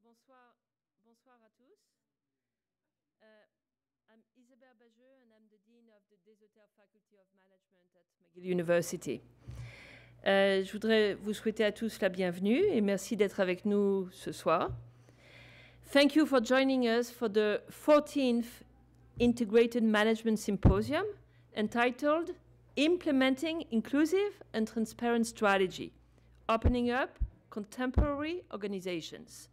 Bonsoir à tous. I'm Isabelle Bajeux and I'm the Dean of the Desautels Faculty of Management at McGill University. Je voudrais vous souhaiter à tous la bienvenue et merci d'être avec nous ce soir. Thank you for joining us for the 14th Integrated Management Symposium entitled Implementing Inclusive and Transparent Strategy, Opening Up Contemporary Organizations.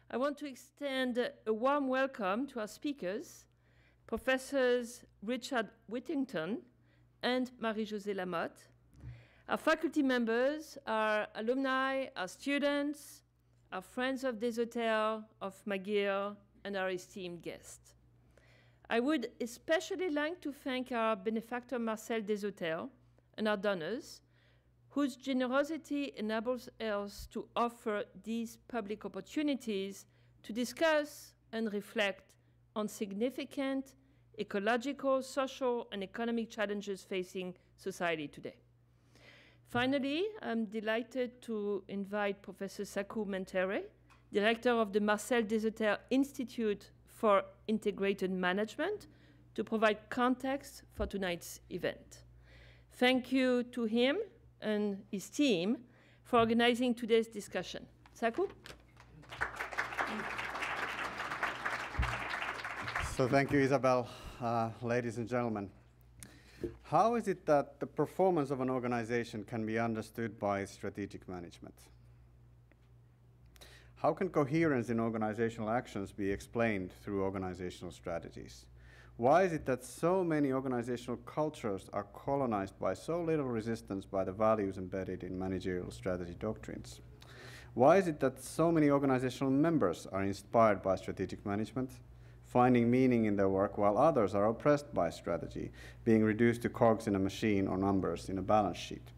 I want to extend a warm welcome to our speakers, Professors Richard Whittington and Marie-Josée Lamotte, our faculty members, our alumni, our students, our friends of Desautels, of McGill, and our esteemed guests. I would especially like to thank our benefactor Marcel Desautels and our donors, whose generosity enables us to offer these public opportunities to discuss and reflect on significant ecological, social, and economic challenges facing society today. Finally, I'm delighted to invite Professor Saku Mentere, Director of the Marcel Desautels Institute for Integrated Management, to provide context for tonight's event. Thank you to him and his team for organizing today's discussion. Saku? So thank you, Isabel. Ladies and gentlemen, how is it that the performance of an organization can be understood by strategic management? How can coherence in organizational actions be explained through organizational strategies? Why is it that so many organizational cultures are colonized by so little resistance by the values embedded in managerial strategy doctrines? Why is it that so many organizational members are inspired by strategic management, finding meaning in their work, while others are oppressed by strategy, being reduced to cogs in a machine or numbers in a balance sheet?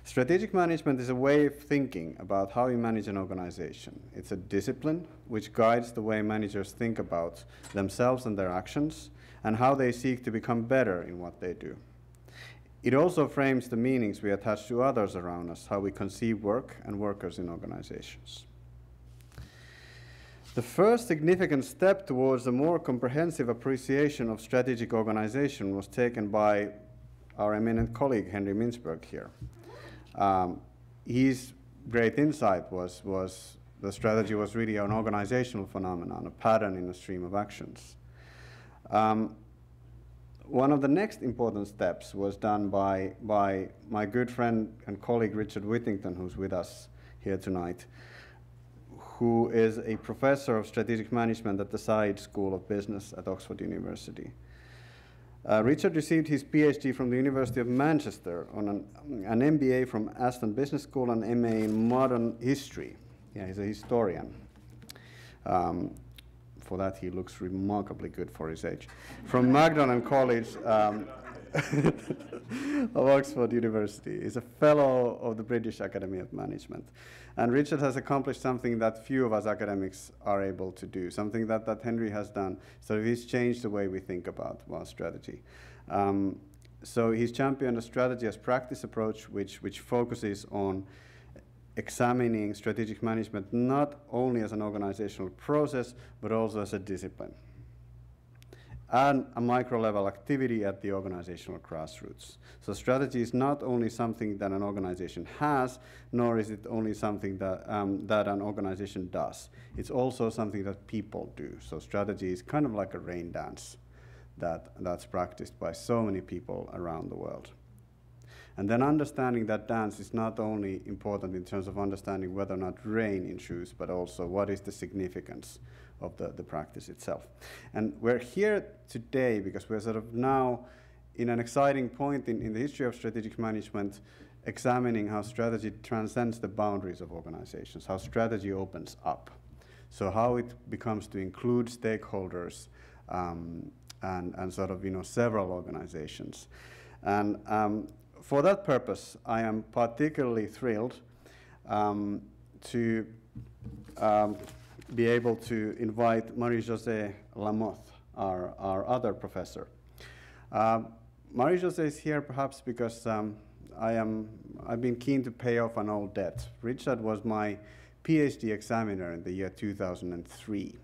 Strategic management is a way of thinking about how you manage an organization. It's a discipline which guides the way managers think about themselves and their actions, and how they seek to become better in what they do. It also frames the meanings we attach to others around us, how we conceive work and workers in organizations. The first significant step towards a more comprehensive appreciation of strategic organization was taken by our eminent colleague, Henry Mintzberg, here. His great insight was the strategy was really an organizational phenomenon, a pattern in a stream of actions. One of the next important steps was done by my good friend and colleague Richard Whittington, who's with us here tonight, who is a professor of strategic management at the Said School of Business at Oxford University. Richard received his PhD from the University of Manchester on an MBA from Aston Business School and MA in Modern History. Yeah, he's a historian. For that, he looks remarkably good for his age. From Magdalen College of Oxford University. He's a fellow of the British Academy of Management. And Richard has accomplished something that few of us academics are able to do, something that Henry has done. So he's changed the way we think about strategy. So he's championed a strategy as practice approach, which focuses on examining strategic management not only as an organizational process, but also as a discipline, and a micro-level activity at the organizational grassroots. So strategy is not only something that an organization has, nor is it only something that, that an organization does. It's also something that people do. So strategy is kind of like a rain dance that's practiced by so many people around the world. And then understanding that dance is not only important in terms of understanding whether or not rain ensues, but also what is the significance of the practice itself. And we're here today because we're sort of now in an exciting point in the history of strategic management, examining how strategy transcends the boundaries of organizations, how strategy opens up. So how it becomes to include stakeholders and sort of, several organizations. And for that purpose, I am particularly thrilled to be able to invite Marie-Josée Lamotte, our other professor. Marie-Josée is here perhaps because I've been keen to pay off an old debt. Richard was my PhD examiner in the year 2003.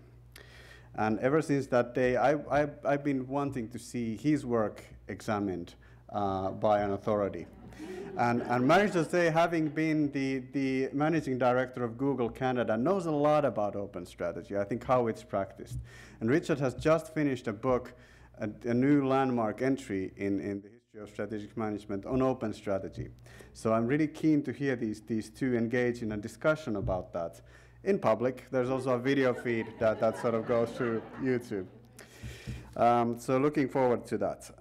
And ever since that day, I've been wanting to see his work examined by an authority. And Marie-José, having been the managing director of Google Canada, knows a lot about open strategy, I think how it's practiced. And Richard has just finished a book, a new landmark entry in the history of strategic management on open strategy. So I'm really keen to hear these two engage in a discussion about that in public. There's also a video feed that sort of goes through YouTube. So looking forward to that.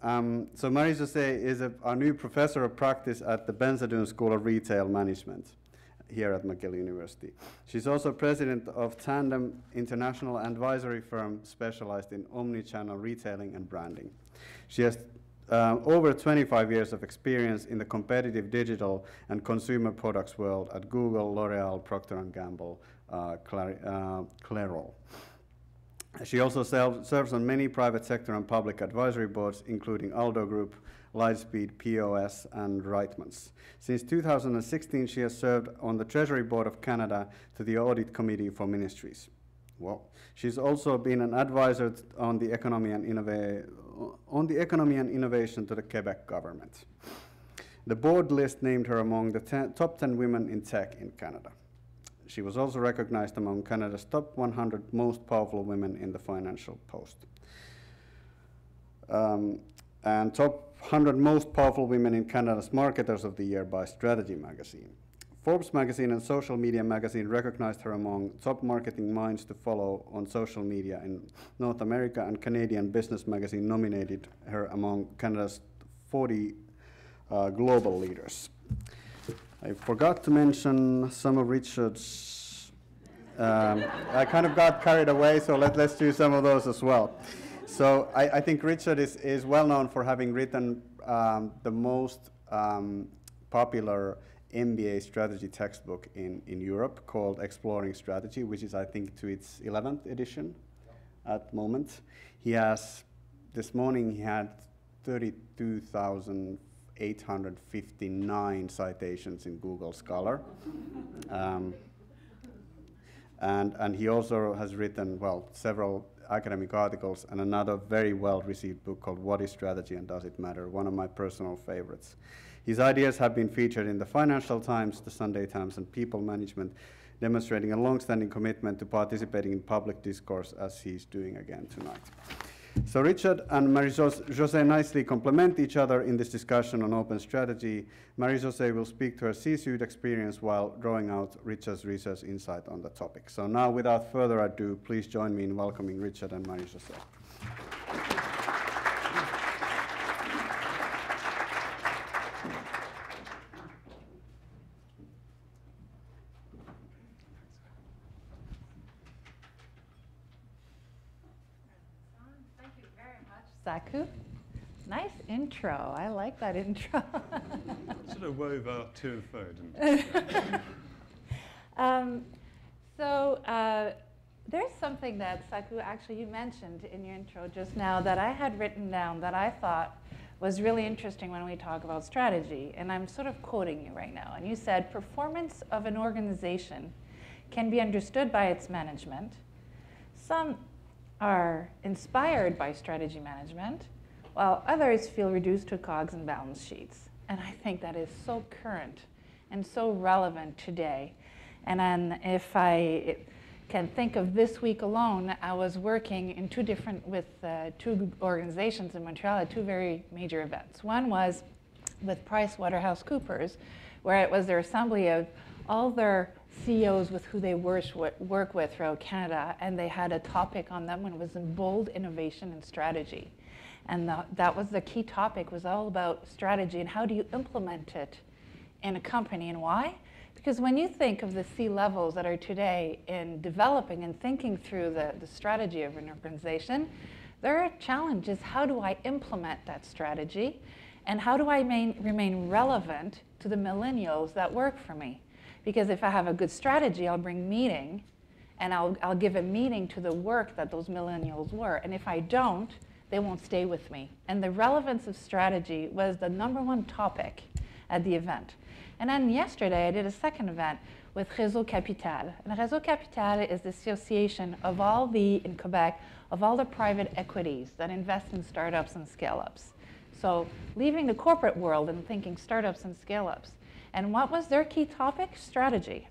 So Marie-José is our new professor of practice at the Benzadoun School of Retail Management here at McGill University. She's also president of Tandem International advisory firm specialized in omni-channel retailing and branding. She has over 25 years of experience in the competitive digital and consumer products world at Google, L'Oreal, Procter & Gamble, Clairol. She also serves on many private sector and public advisory boards, including Aldo Group, Lightspeed, POS, and Reitmans. Since 2016, she has served on the Treasury Board of Canada to the Audit Committee for Ministries. Well, she's also been an advisor on the economy and innovation to the Quebec government. The board list named her among the top 10 women in tech in Canada. She was also recognized among Canada's top 100 most powerful women in the Financial Post. And top 100 most powerful women in Canada's Marketers of the Year by Strategy Magazine. Forbes magazine and Social Media magazine recognized her among top marketing minds to follow on social media in North America, and Canadian Business Magazine nominated her among Canada's 40 global leaders. I forgot to mention some of Richard's, I kind of got carried away, so let's do some of those as well. So I think Richard is well known for having written the most popular MBA strategy textbook in Europe called Exploring Strategy, which is, I think, to its 11th edition at the moment. He has, this morning he had 32,859 citations in Google Scholar. And he also has written, well, several academic articles and another very well-received book called What is Strategy and Does It Matter? One of my personal favorites. His ideas have been featured in the Financial Times, the Sunday Times, and People Management, demonstrating a long-standing commitment to participating in public discourse, as he's doing again tonight. So Richard and Marie-José nicely complement each other in this discussion on open strategy. Marie-José will speak to her C-suite experience while drawing out Richard's research insight on the topic. So now, without further ado, please join me in welcoming Richard and Marie-José. Saku, nice intro. I like that intro. Sort of wove our to and fro, didn't it? There's something that, Saku, actually you mentioned in your intro just now that I had written down that I thought was really interesting when we talk about strategy. And I'm sort of quoting you right now. And you said, performance of an organization can be understood by its management. Some are inspired by strategy management, while others feel reduced to cogs and balance sheets. And I think that is so current and so relevant today. And then if I can think of this week alone, I was working in with two organizations in Montreal at two very major events. One was with PricewaterhouseCoopers, where it was their assembly of all their CEOs with who they work with throughout Canada, and they had a topic on them, and it was in bold innovation and strategy. And that was the key topic, was all about strategy and how do you implement it in a company, and why? Because when you think of the C-levels that are today in developing and thinking through the strategy of an organization, their challenge is how do I implement that strategy, and how do I remain relevant to the millennials that work for me? Because if I have a good strategy, I'll bring meaning, and I'll give a meaning to the work that those millennials were. And if I don't, they won't stay with me. And the relevance of strategy was the #1 topic at the event. And then yesterday, I did a second event with Réseau Capital. And Réseau Capital is the association of in Quebec, of all the private equities that invest in startups and scale-ups. So leaving the corporate world and thinking startups and scale-ups. And what was their key topic? Strategy.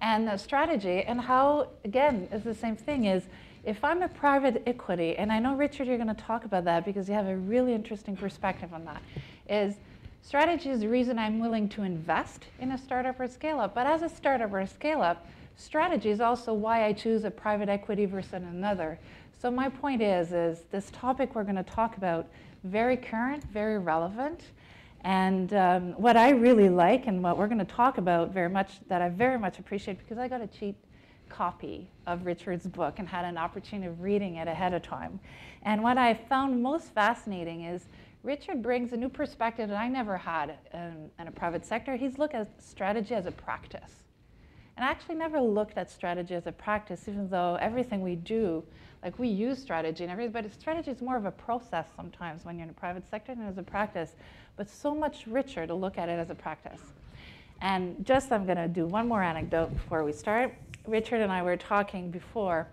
And the strategy, and how, again, is the same thing, is if I'm a private equity, and I know, Richard, you're going to talk about that because you have a really interesting perspective on that, is strategy is the reason I'm willing to invest in a startup or a scale-up. But as a startup or a scale-up, strategy is also why I choose a private equity versus another. So my point is this topic we're going to talk about, very current, very relevant. And what I really like and what we're going to talk about very much, that I very much appreciate, because I got a cheap copy of Richard's book and had an opportunity of reading it ahead of time. And what I found most fascinating is Richard brings a new perspective that I never had in a private sector. He's looked at strategy as a practice. And I actually never looked at strategy as a practice, even though everything we do, like we use strategy and everything, but strategy is more of a process sometimes when you're in a private sector than as a practice, but so much richer to look at it as a practice. And just, I'm going to do one more anecdote before we start. Richard and I were talking before,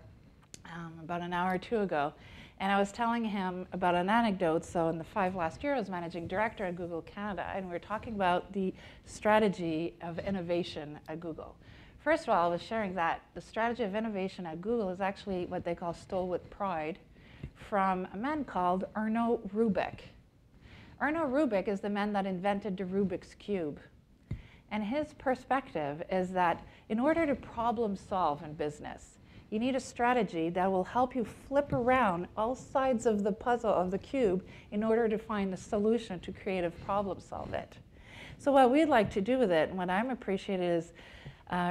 about an hour or two ago, and I was telling him about an anecdote. So in the 5 last year, I was managing director at Google Canada, and we were talking about the strategy of innovation at Google. First of all, I was sharing that the strategy of innovation at Google is actually what they call stole with pride from a man called Erno Rubik. Erno Rubik is the man that invented the Rubik's Cube. And his perspective is that in order to problem solve in business, you need a strategy that will help you flip around all sides of the puzzle of the cube in order to find a solution to creative problem solve it. So what we'd like to do with it, and what I'm appreciating is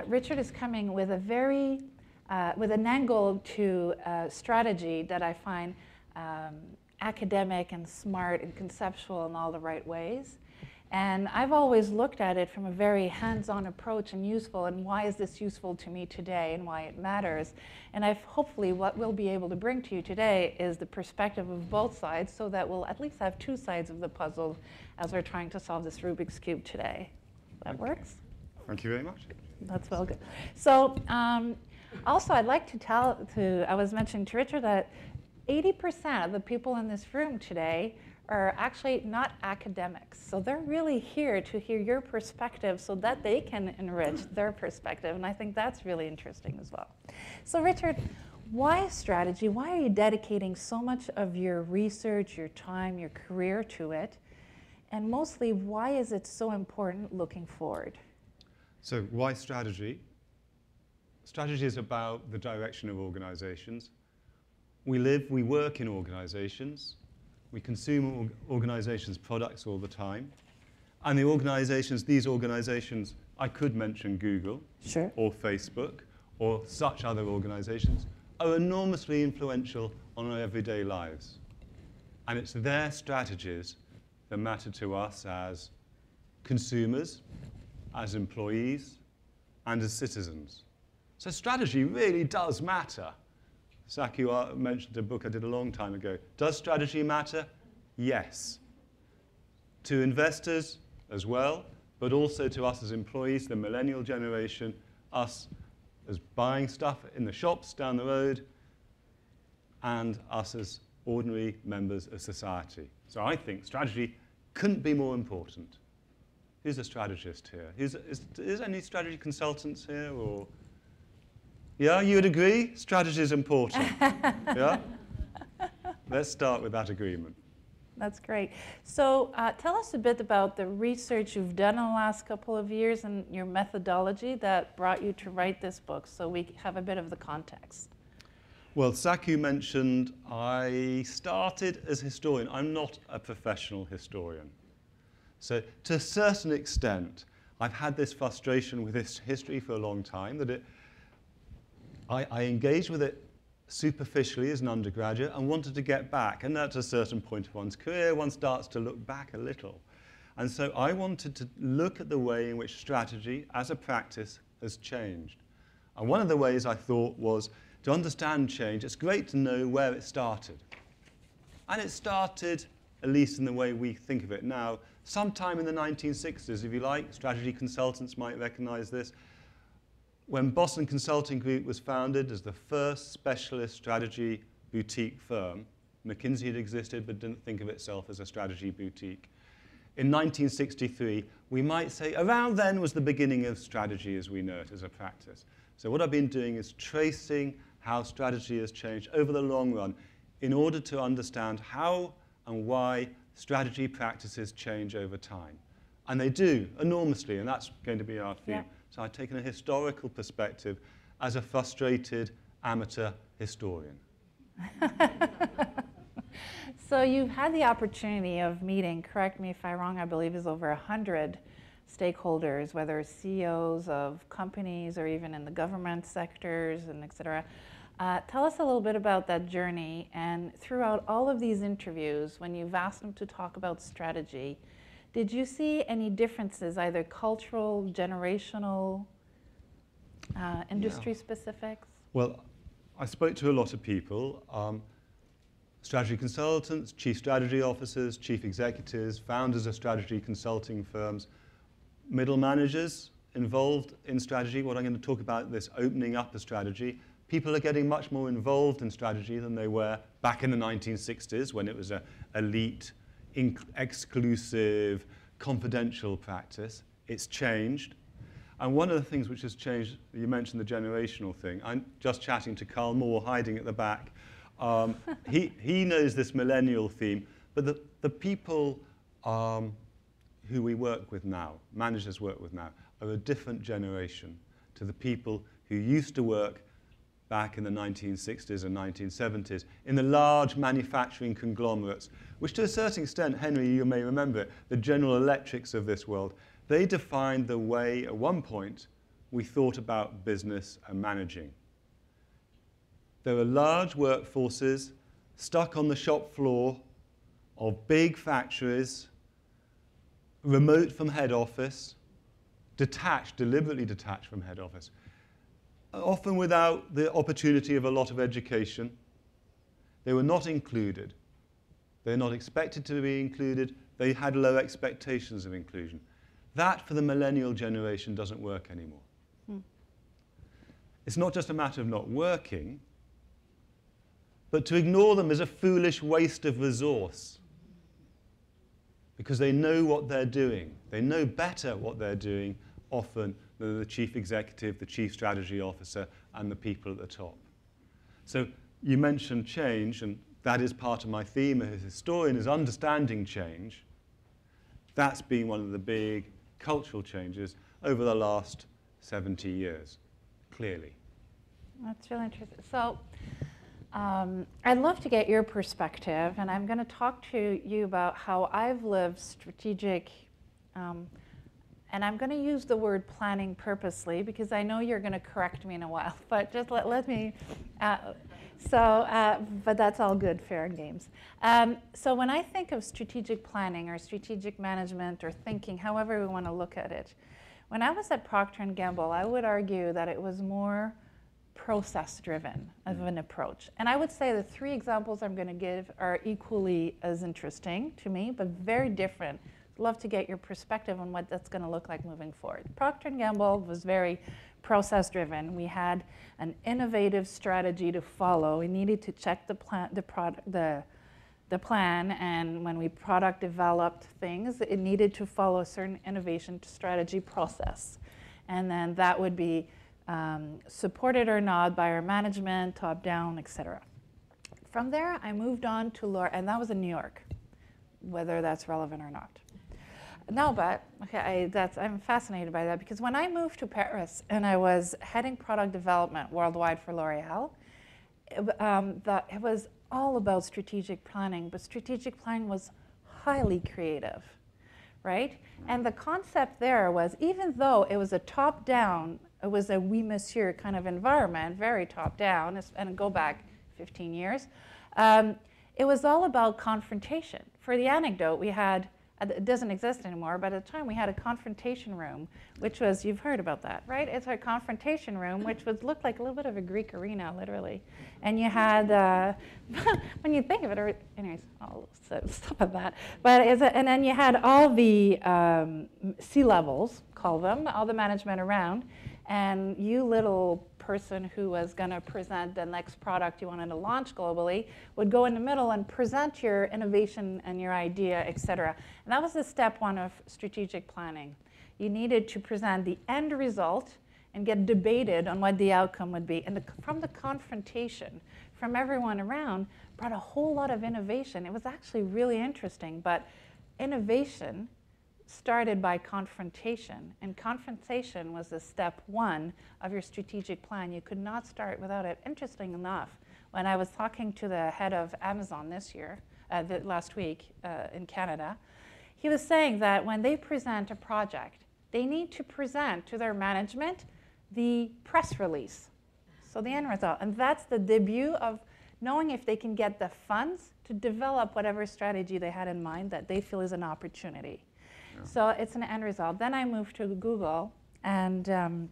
Richard is coming with a very, with an angle to strategy that I find academic and smart and conceptual in all the right ways. And I've always looked at it from a very hands-on approach and useful, and why is this useful to me today and why it matters. And hopefully what we'll be able to bring to you today is the perspective of both sides, so that we'll at least have 2 sides of the puzzle as we're trying to solve this Rubik's Cube today. That works? Thank you very much. That's well good. So also I'd like to I was mentioning to Richard that 80% of the people in this room today are actually not academics. So they're really here to hear your perspective so that they can enrich their perspective. And I think that's really interesting as well. So Richard, why strategy? Why are you dedicating so much of your research, your time, your career to it? And mostly, why is it so important looking forward? So why strategy? Strategy is about the direction of organizations. We work in organizations. We consume organizations' products all the time. And these organizations, I could mention Google, sure, or Facebook, or such other organizations, are enormously influential on our everyday lives. And it's their strategies that matter to us as consumers, as employees, and as citizens. So strategy really does matter. Saku mentioned a book I did a long time ago. Does strategy matter? Yes. To investors as well, but also to us as employees, the millennial generation, us as buying stuff in the shops down the road, and us as ordinary members of society. So I think strategy couldn't be more important. Who's a strategist here? Is there any strategy consultants here? Or yeah, you would agree? Strategy is important. Yeah? Let's start with that agreement. That's great. So tell us a bit about the research you've done in the last couple of years and your methodology that brought you to write this book, so we have a bit of the context. Well, Saku mentioned I started as a historian. I'm not a professional historian. So to a certain extent, I've had this frustration with this history for a long time, that I engaged with it superficially as an undergraduate and wanted to get back. And at a certain point of one's career, one starts to look back a little. And so I wanted to look at the way in which strategy as a practice has changed. And one of the ways I thought was to understand change, it's great to know where it started. And it started, at least in the way we think of it now, sometime in the 1960s, if you like. Strategy consultants might recognize this. When Boston Consulting Group was founded as the first specialist strategy boutique firm, McKinsey had existed but didn't think of itself as a strategy boutique. In 1963, we might say around then was the beginning of strategy as we know it as a practice. So what I've been doing is tracing how strategy has changed over the long run in order to understand how and why strategy practices change over time. And they do enormously, and that's going to be our theme. Yeah. So I've taken a historical perspective as a frustrated amateur historian. So you've had the opportunity of meeting, correct me if I'm wrong, I believe is over 100 stakeholders, whether CEOs of companies or even in the government sectors and et cetera. Tell us a little bit about that journey, and throughout all of these interviews, when you've asked them to talk about strategy, did you see any differences, either cultural, generational, industry specifics? Well, I spoke to a lot of people, strategy consultants, chief strategy officers, chief executives, founders of strategy consulting firms, middle managers involved in strategy. What I'm going to talk about, this opening up of strategy. People are getting much more involved in strategy than they were back in the 1960s when it was an elite, exclusive, confidential practice. It's changed. And one of the things which has changed, you mentioned the generational thing. I'm just chatting to Carl Moore, hiding at the back. He knows this millennial theme, but the people who we work with now, managers work with now, are a different generation to the people who used to work back in the 1960s and 1970s in the large manufacturing conglomerates, which to a certain extent, Henry, you may remember it, the General Electrics of this world, they defined the way at one point we thought about business and managing. There are large workforces stuck on the shop floor of big factories, remote from head office, detached, deliberately detached from head office, often without the opportunity of a lot of education. They were not included. They're not expected to be included. They had low expectations of inclusion. That, for the millennial generation, doesn't work anymore. It's not just a matter of not working, but to ignore them is a foolish waste of resource because they know what they're doing. They know better what they're doing often than the chief executive, the chief strategy officer, and the people at the top. So you mentioned change, and that is part of my theme as a historian, is understanding change. That's been one of the big cultural changes over the last 70 years, clearly. That's really interesting. So I'd love to get your perspective, and I'm going to talk to you about how I've lived strategic, and I'm going to use the word planning purposely because I know you're going to correct me in a while, but just let me, but that's all good, fair games. So when I think of strategic planning or strategic management or thinking, however we want to look at it, when I was at Procter & Gamble, I would argue that it was more process-driven of an approach. And I would say the three examples I'm going to give are equally as interesting to me, but very different. I'd love to get your perspective on what that's going to look like moving forward. Procter & Gamble was very process-driven. We had an innovative strategy to follow. We needed to check the plan, and when we product developed things, it needed to follow a certain innovation strategy process. And then that would be supported or not by our management, top down, et cetera. From there, I moved on to L'Oréal, and that was in New York, whether that's relevant or not. No, but okay, I'm fascinated by that because when I moved to Paris and I was heading product development worldwide for L'Oréal, it was all about strategic planning, but strategic planning was highly creative, right? And the concept there was, even though it was a top-down, it was a oui monsieur kind of environment, very top-down, and go back 15 years, it was all about confrontation. For the anecdote, we had it doesn't exist anymore, but at the time we had a confrontation room, which was, you've heard about that, right? It's a confrontation room, which looked like a little bit of a Greek arena, literally. And you had, when you think of it, anyways, I'll stop at that. But and then you had all the C-levels, call them, all the management around, and you little person who was going to present the next product you wanted to launch globally would go in the middle and present your innovation and your idea, et cetera. And that was the step one of strategic planning. You needed to present the end result and get debated on what the outcome would be. And from the confrontation from everyone around brought a whole lot of innovation. It was actually really interesting, but innovation started by confrontation, and confrontation was the step one of your strategic plan. You could not start without it. Interesting enough, when I was talking to the head of Amazon this year, last week in Canada, he was saying that when they present a project, they need to present to their management the press release, so the end result. And that's the debut of knowing if they can get the funds to develop whatever strategy they had in mind that they feel is an opportunity. Yeah. So it's an end result. Then I moved to Google, and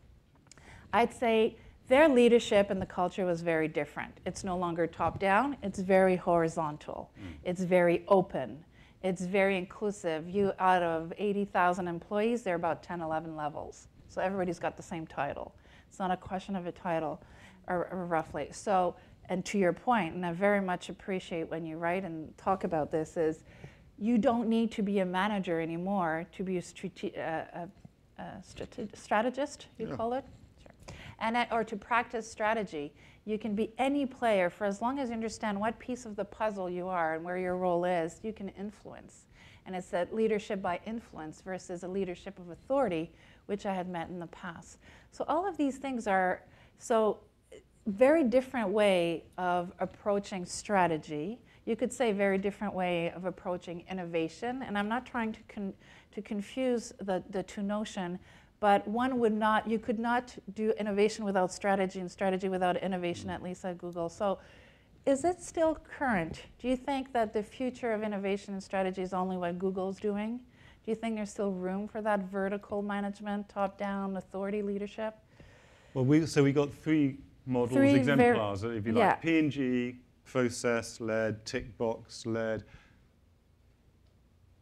I'd say their leadership and the culture was very different. It's no longer top-down. It's very horizontal. It's very open. It's very inclusive. Out of 80,000 employees, there are about 10, 11 levels. So everybody's got the same title. It's not a question of a title, or roughly. So, and to your point, and I very much appreciate when you write and talk about this, is you don't need to be a manager anymore to be a strategist, you call it? Sure. And or to practice strategy. You can be any player for as long as you understand what piece of the puzzle you are and where your role is, you can influence. And it's that leadership by influence versus a leadership of authority, which I had met in the past. So all of these things are very different way of approaching strategy. You could say very different way of approaching innovation. And I'm not trying to confuse the two notion, but you could not do innovation without strategy and strategy without innovation, at least at Google. So is it still current? Do you think that the future of innovation and strategy is only what Google's doing? Do you think there's still room for that vertical management, top-down authority leadership? Well, we got three models, exemplars, if you like. P&G, process-led, tick box-led.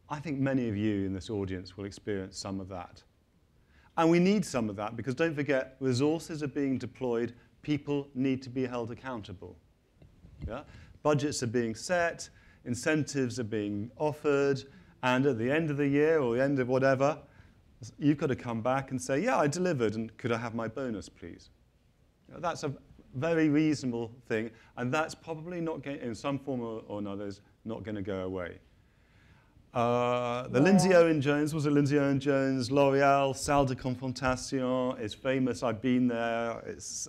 I think many of you in this audience will experience some of that. And we need some of that because don't forget, resources are being deployed, people need to be held accountable. Yeah? Budgets are being set, incentives are being offered, and at the end of the year or the end of whatever, you've got to come back and say, yeah, I delivered, and could I have my bonus, please? You know, that's a very reasonable thing, and that's probably not going, in some form or another, is not going to go away. Lindsay Owen Jones, was it Lindsay Owen Jones? L'Oreal, Salle de Confrontation is famous. I've been there. It's,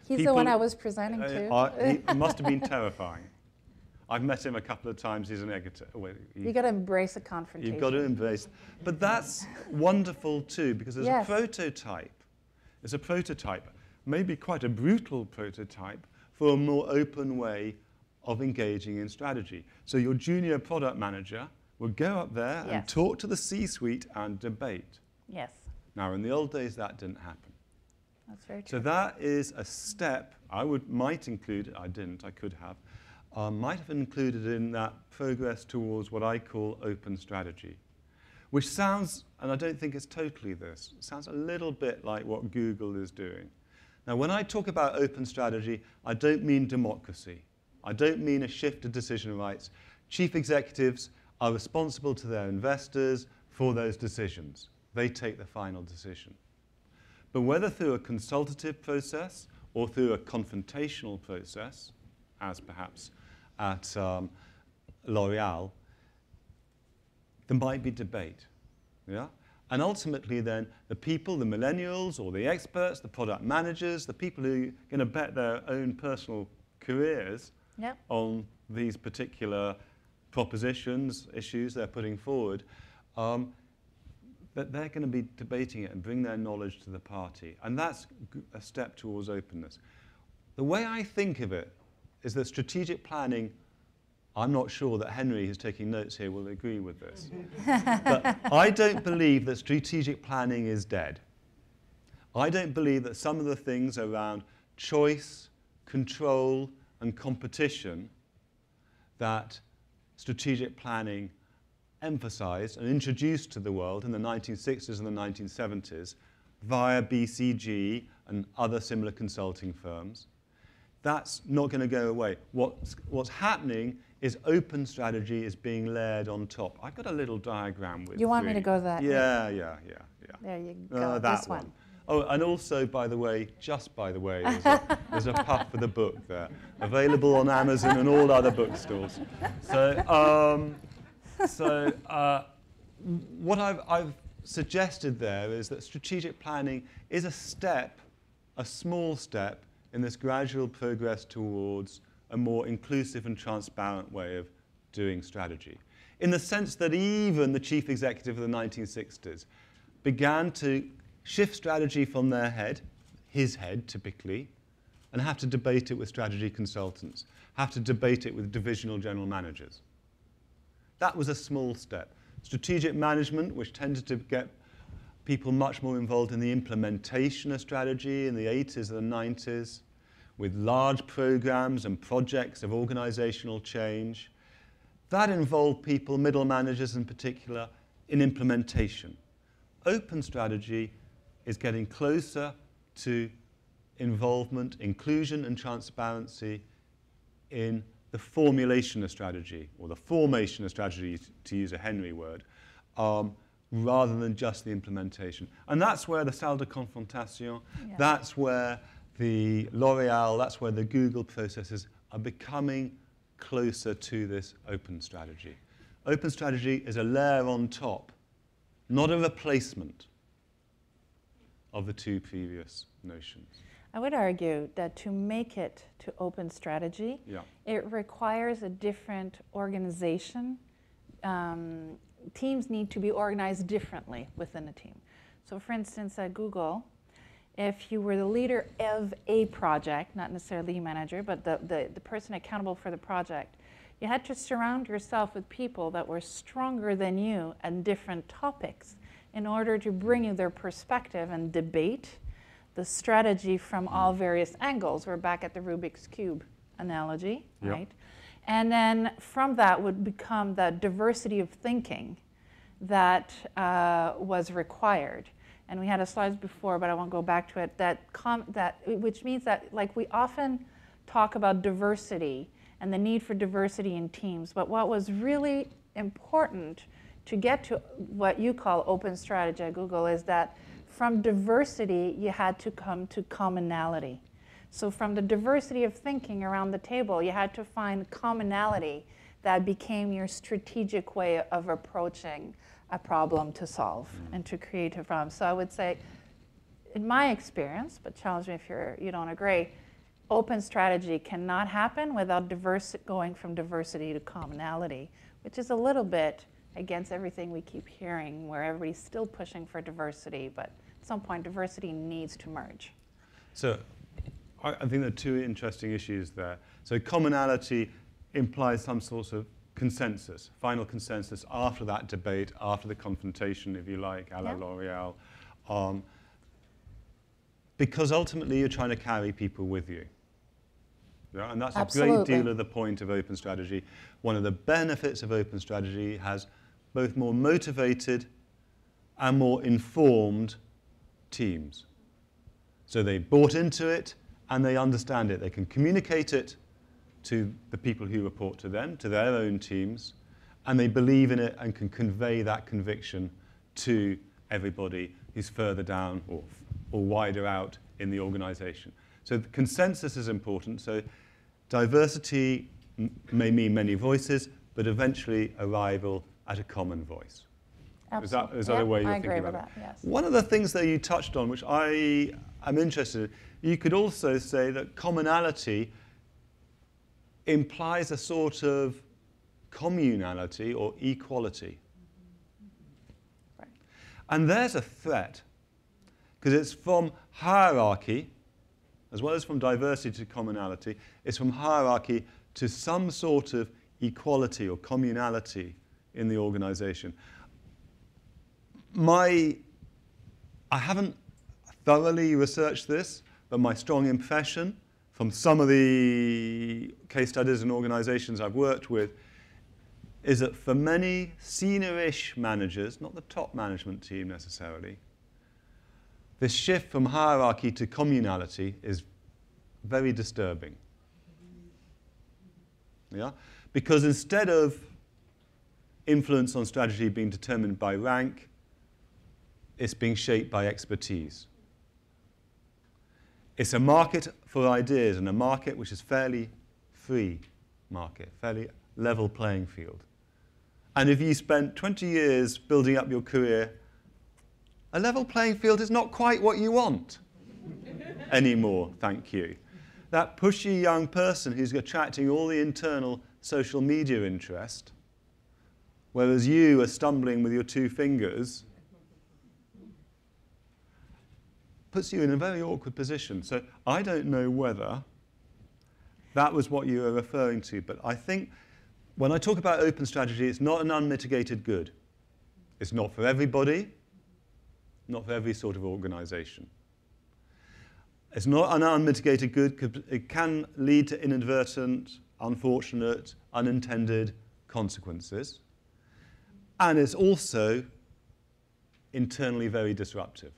he's the one I was presenting to. He must have been terrifying. I've met him a couple of times. He's an editor. You've got to embrace a confrontation. You've got to embrace. But that's wonderful too, because there's a prototype. It's a prototype, maybe quite a brutal prototype, for a more open way of engaging in strategy. So your junior product manager would go up there and talk to the C-suite and debate. Yes. Now, in the old days, that didn't happen. That's very true. So that is a step might include, I didn't, I could have, might have included in that progress towards what I call open strategy, which sounds, and I don't think it's totally this, it sounds a little bit like what Google is doing. Now, when I talk about open strategy, I don't mean democracy. I don't mean a shift of decision rights. Chief executives are responsible to their investors for those decisions. They take the final decision. But whether through a consultative process or through a confrontational process, as perhaps at L'Oreal, there might be debate. Yeah? And ultimately then, the people, the millennials or the experts, the product managers, the people who are going to bet their own personal careers on these particular propositions, issues they're putting forward, that they're going to be debating it and bring their knowledge to the party. And that's a step towards openness. The way I think of it is that strategic planning I'm not sure that Henry, who's taking notes here, will agree with this. But I don't believe that strategic planning is dead. I don't believe that some of the things around choice, control, and competition that strategic planning emphasized and introduced to the world in the 1960s and the 1970s via BCG and other similar consulting firms, that's not going to go away. What's happening is open strategy is being layered on top. I've got a little diagram with You want me to go that? Yeah. There you go. That this one. Oh, and also, by the way, there's a puff for the book there, available on Amazon and all other bookstores. So, what I've suggested there is that strategic planning is a small step in this gradual progress towards a more inclusive and transparent way of doing strategy. In the sense that even the chief executive of the 1960s began to shift strategy from their head, his head typically, and have to debate it with strategy consultants, have to debate it with divisional general managers. That was a small step. Strategic management, which tended to get people much more involved in the implementation of strategy in the 80s and the 90s, with large programs and projects of organizational change. That involved people, middle managers in particular, in implementation. Open strategy is getting closer to involvement, inclusion, and transparency in the formulation of strategy, or the formation of strategy, to use a Henry word, rather than just the implementation. And that's where the Salle de Confrontation, that's where the L'Oréal, that's where the Google processes are becoming closer to this open strategy. Open strategy is a layer on top, not a replacement of the two previous notions. I would argue that to make it to open strategy, it requires a different organization. Teams need to be organized differently within a team. So for instance, at Google, if you were the leader of a project, not necessarily the manager, but the person accountable for the project, you had to surround yourself with people that were stronger than you on different topics in order to bring you their perspective and debate the strategy from all various angles. We're back at the Rubik's Cube analogy, right? And then from that would become the diversity of thinking that was required. And we had a slide before, but I won't go back to it, which means that, like, we often talk about diversity and the need for diversity in teams, but what was really important to get to what you call open strategy at Google is that from diversity, you had to come to commonality. So from the diversity of thinking around the table, you had to find commonality that became your strategic way of approaching a problem to solve and to create a problem. So I would say, in my experience, but challenge me if you don't agree, open strategy cannot happen without going from diversity to commonality, which is a little bit against everything we keep hearing, where everybody's still pushing for diversity, but at some point diversity needs to merge. So I think there are two interesting issues there. So commonality implies some sort of consensus, final consensus after that debate, after the confrontation, if you like, a la L'Oréal, because ultimately you're trying to carry people with you. Yeah? And that's a great deal of the point of open strategy. One of the benefits of open strategy has both more motivated and more informed teams. So they bought into it and they understand it. They can communicate it to the people who report to them, to their own teams, and they believe in it and can convey that conviction to everybody who's further down or wider out in the organization. So the consensus is important. So diversity may mean many voices, but eventually arrival at a common voice. Absolutely. Is that a way you're thinking about it? I agree with that, yes. One of the things that you touched on, which I am interested in, you could also say that commonality implies a sort of communality or equality. Right. And there's a threat, because it's from hierarchy, as well as from diversity to commonality, it's from hierarchy to some sort of equality or communality in the organization. I haven't thoroughly researched this, but my strong impression from some of the case studies and organizations I've worked with is that for many senior-ish managers, not the top management team necessarily, this shift from hierarchy to communality is very disturbing. Yeah? Because instead of influence on strategy being determined by rank, it's being shaped by expertise. It's a market for ideas, and a market which is fairly free market, fairly level playing field. And if you spent 20 years building up your career, a level playing field is not quite what you want anymore, thank you. That pushy young person who's attracting all the internal social media interest, whereas you are stumbling with your 2 fingers, puts you in a very awkward position. So I don't know whether that was what you were referring to, but I think when I talk about open strategy, it's not an unmitigated good. It's not for everybody, not for every sort of organization. It's not an unmitigated good because it can lead to inadvertent, unfortunate, unintended consequences. And it's also internally very disruptive.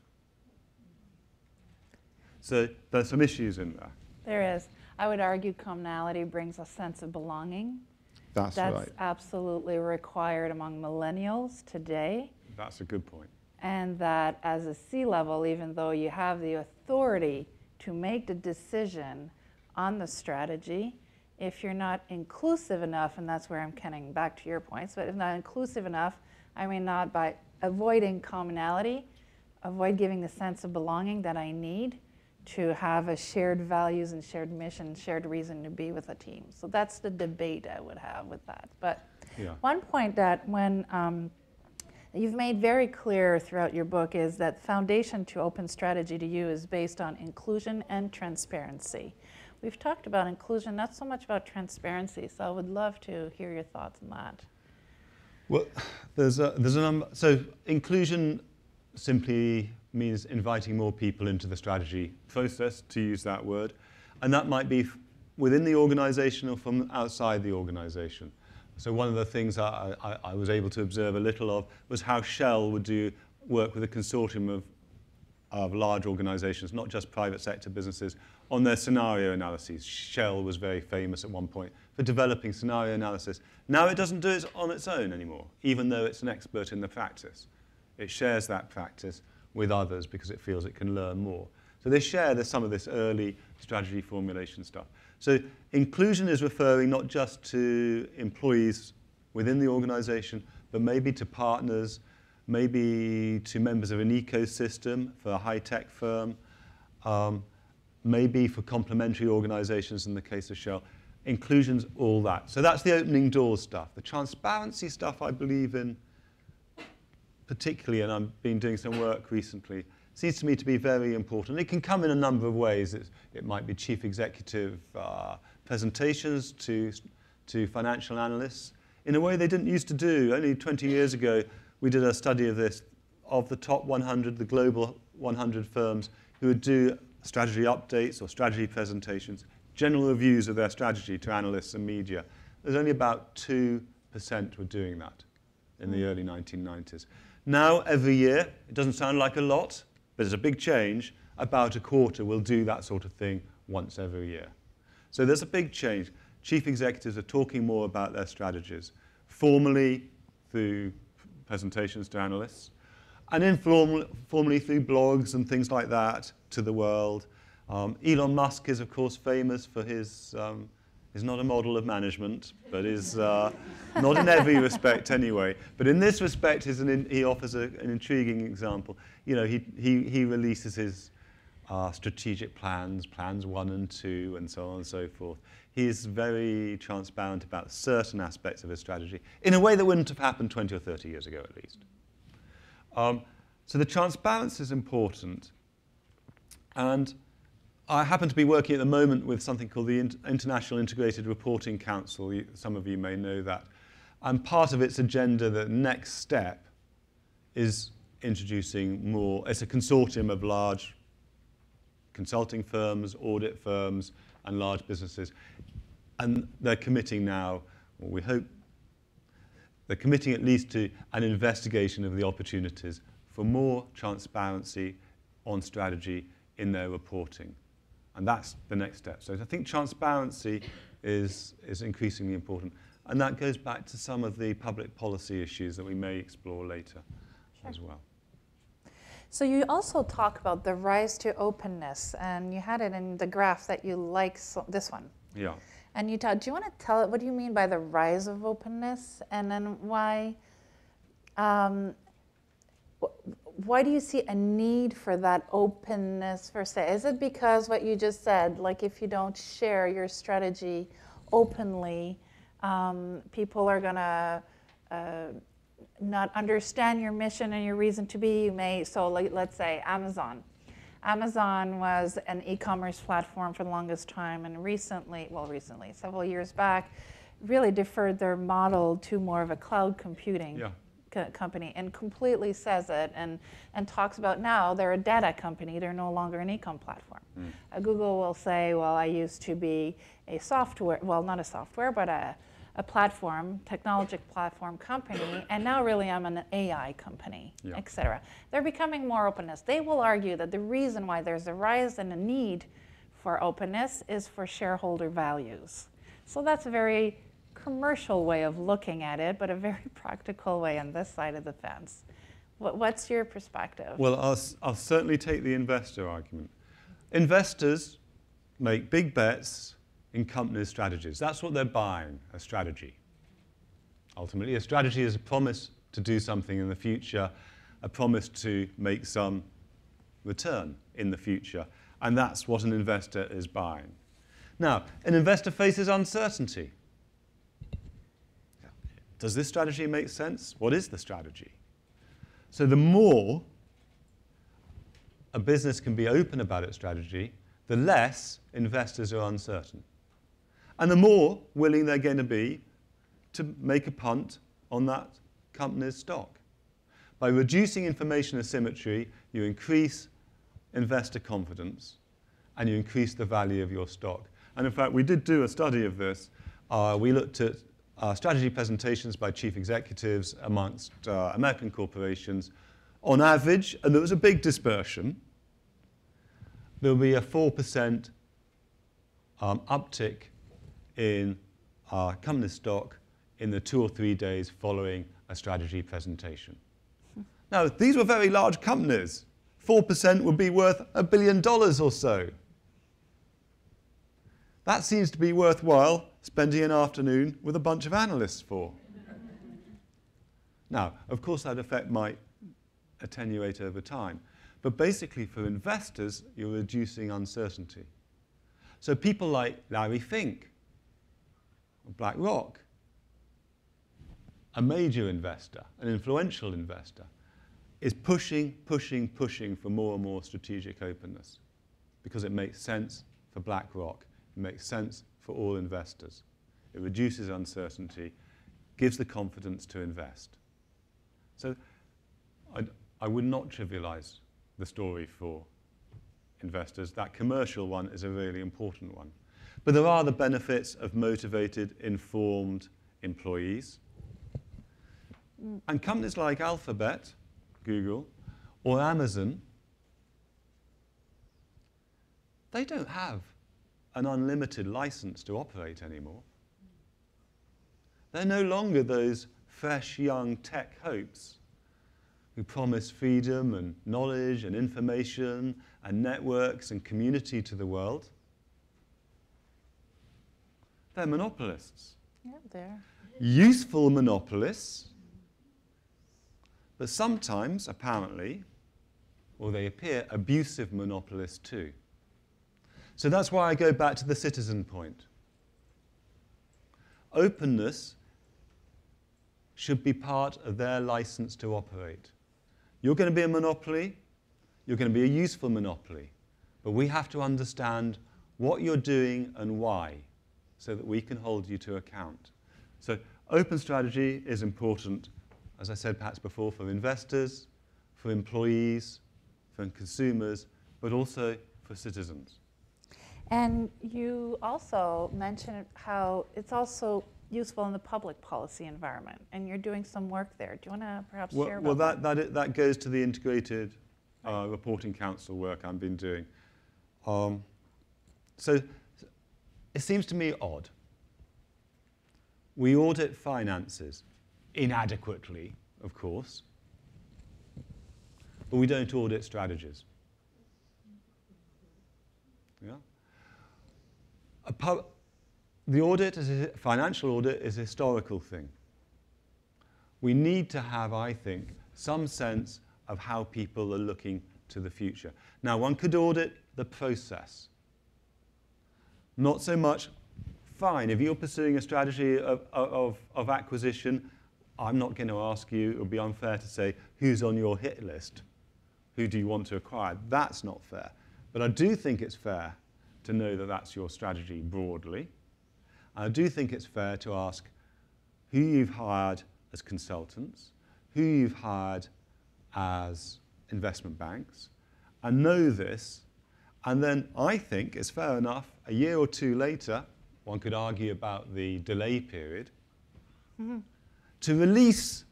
So there's some issues in there. There is. I would argue commonality brings a sense of belonging. That's right. Absolutely required among millennials today. That's a good point. And that as a C-level, even though you have the authority to make the decision on the strategy, if you're not inclusive enough, and that's where I'm coming back to your points, but if not inclusive enough, I mean not by avoiding commonality, avoid giving the sense of belonging that I need to have a shared values and shared mission, shared reason to be with a team. So that's the debate I would have with that. But yeah. One point that when you've made very clear throughout your book is that the foundation to open strategy to you is based on inclusion and transparency. We've talked about inclusion, not so much about transparency, so I would love to hear your thoughts on that. Well, there's a number. So inclusion simply means inviting more people into the strategy process, to use that word. And that might be within the organization or from outside the organization. So one of the things I was able to observe a little of was how Shell would work with a consortium of large organizations, not just private sector businesses, on their scenario analyses. Shell was very famous at one point for developing scenario analysis. Now it doesn't do it on its own anymore, even though it's an expert in the practice. It shares that practice with others because it feels it can learn more. So they share some of this early strategy formulation stuff. So inclusion is referring not just to employees within the organization, but maybe to partners, maybe to members of an ecosystem for a high-tech firm, maybe for complementary organizations in the case of Shell. Inclusion's all that. So that's the opening doors stuff. The transparency stuff I believe in particularly, and I've been doing some work recently, seems to me to be very important. It can come in a number of ways. It might be chief executive presentations to financial analysts in a way they didn't used to do. Only 20 years ago, we did a study of this, of the top 100, the global 100 firms who would do strategy updates or strategy presentations, general reviews of their strategy to analysts and media. There's only about 2% were doing that in the early 1990s. Now, every year, it doesn't sound like a lot, but it's a big change. About a quarter will do that sort of thing once every year. So there's a big change. Chief executives are talking more about their strategies, formally through presentations to analysts, and informally through blogs and things like that to the world. Elon Musk is, of course, famous for his is not a model of management, but is not in every respect anyway. But in this respect, he offers an intriguing example. You know, he releases his strategic plans 1 and 2, and so on and so forth. He's very transparent about certain aspects of his strategy in a way that wouldn't have happened 20 or 30 years ago, at least. So the transparency is important. And I happen to be working at the moment with something called the International Integrated Reporting Council. Some of you may know that. And part of its agenda, the next step, is introducing more. It's a consortium of large consulting firms, audit firms, and large businesses. And they're committing now, or we hope, they're committing at least to an investigation of the opportunities for more transparency on strategy in their reporting. And that's the next step. So I think transparency is increasingly important. And that goes back to some of the public policy issues that we may explore later as well. So you also talk about the rise to openness, and you had it in the graph that you like, so this one. Yeah. And do you want to tell it, what do you mean by the rise of openness? And then why do you see a need for that openness per se? Is it because what you just said, like if you don't share your strategy openly, people are going to not understand your mission and your reason to be? So let's say Amazon. Amazon was an e-commerce platform for the longest time, and recently, several years back, really deferred their model to more of a cloud computing company, and completely says it and talks about now they're a data company, they're no longer an e-com platform. Google will say, well, I used to be a software, well, not a software, but a platform, technology platform company, and now really I'm an AI company, etc. They're becoming more openness. They will argue that the reason why there's a rise and a need for openness is for shareholder values. So that's a very commercial way of looking at it, but a very practical way on this side of the fence. What's your perspective? Well, I'll certainly take the investor argument. Investors make big bets in companies' strategies. That's what they're buying, a strategy. Ultimately, a strategy is a promise to do something in the future, a promise to make some return in the future, and that's what an investor is buying. Now, an investor faces uncertainty. Does this strategy make sense? What is the strategy? So the more a business can be open about its strategy, the less investors are uncertain. And the more willing they're going to be to make a punt on that company's stock. By reducing information asymmetry, you increase investor confidence and you increase the value of your stock. And in fact, we did do a study of this. We looked at strategy presentations by chief executives amongst American corporations. On average, and there was a big dispersion, there will be a 4% uptick in company stock in the 2 or 3 days following a strategy presentation. Now, these were very large companies. 4% would be worth $1 billion or so. That seems to be worthwhile spending an afternoon with a bunch of analysts for. Now, of course, that effect might attenuate over time. But basically, for investors, you're reducing uncertainty. So people like Larry Fink, BlackRock, a major investor, an influential investor, is pushing for more and more strategic openness because it makes sense for BlackRock. It makes sense for all investors. It reduces uncertainty, gives the confidence to invest. So I would not trivialize the story for investors. That commercial one is a really important one. But there are the benefits of motivated, informed employees. And companies like Alphabet, Google, or Amazon, they don't have an unlimited license to operate anymore. They're no longer those fresh, young tech hopes who promise freedom and knowledge and information and networks and community to the world. They're monopolists. Yeah, they're useful monopolists, but sometimes, apparently, or they appear, abusive monopolists too. So that's why I go back to the citizen point. Openness should be part of their license to operate. You're going to be a monopoly, you're going to be a useful monopoly, but we have to understand what you're doing and why, so that we can hold you to account. So open strategy is important, as I said perhaps before, for investors, for employees, for consumers, but also for citizens. And you also mentioned how it's also useful in the public policy environment, and you're doing some work there. Do you want to perhaps share about that? That goes to the integrated reporting council work I've been doing. So it seems to me odd. We audit finances inadequately, of course, but we don't audit strategies. Yeah? The audit, financial audit, is a historical thing. We need to have, I think, some sense of how people are looking to the future. Now, one could audit the process. Not so much, fine, if you're pursuing a strategy of acquisition, I'm not going to ask you, it would be unfair to say, who's on your hit list? Who do you want to acquire? That's not fair. But I do think it's fair to know that that's your strategy broadly. I do think it's fair to ask who you've hired as consultants, who you've hired as investment banks, and know this. And then I think it's fair enough, a year or two later, one could argue about the delay period, to release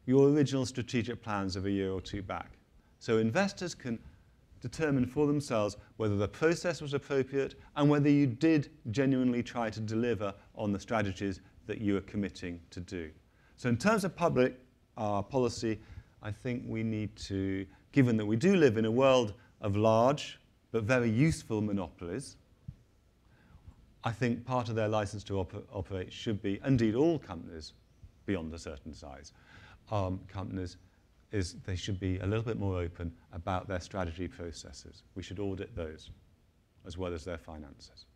your original strategic plans of a year or two back. So investors can determine for themselves whether the process was appropriate and whether you did genuinely try to deliver on the strategies that you are committing to do. So in terms of public policy, I think we need to, given that we do live in a world of large but very useful monopolies, I think part of their license to operate should be, indeed all companies beyond a certain size, companies, is they should be a little bit more open about their strategy processes. We should audit those as well as their finances.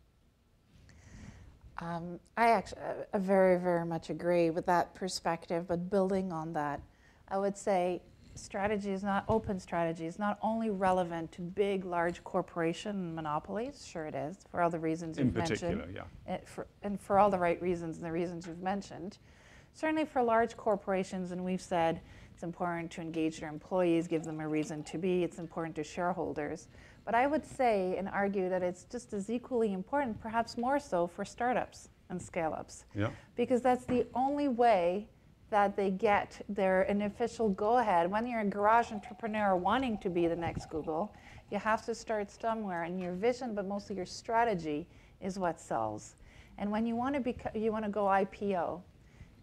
I actually very, very much agree with that perspective, but building on that, I would say strategy is not, open strategy is not only relevant to big, large corporation monopolies, sure it is, for all the reasons you've mentioned. In particular, yeah. And for all the right reasons and the reasons you've mentioned. Certainly for large corporations, and we've said it's important to engage their employees, give them a reason to be, it's important to shareholders. But I would say and argue that it's just as equally important, perhaps more so, for startups and scale-ups. Yeah. Because that's the only way that they get their official go-ahead. When you're a garage entrepreneur wanting to be the next Google, you have to start somewhere, and your vision, but mostly your strategy, is what sells. And when you want to go IPO.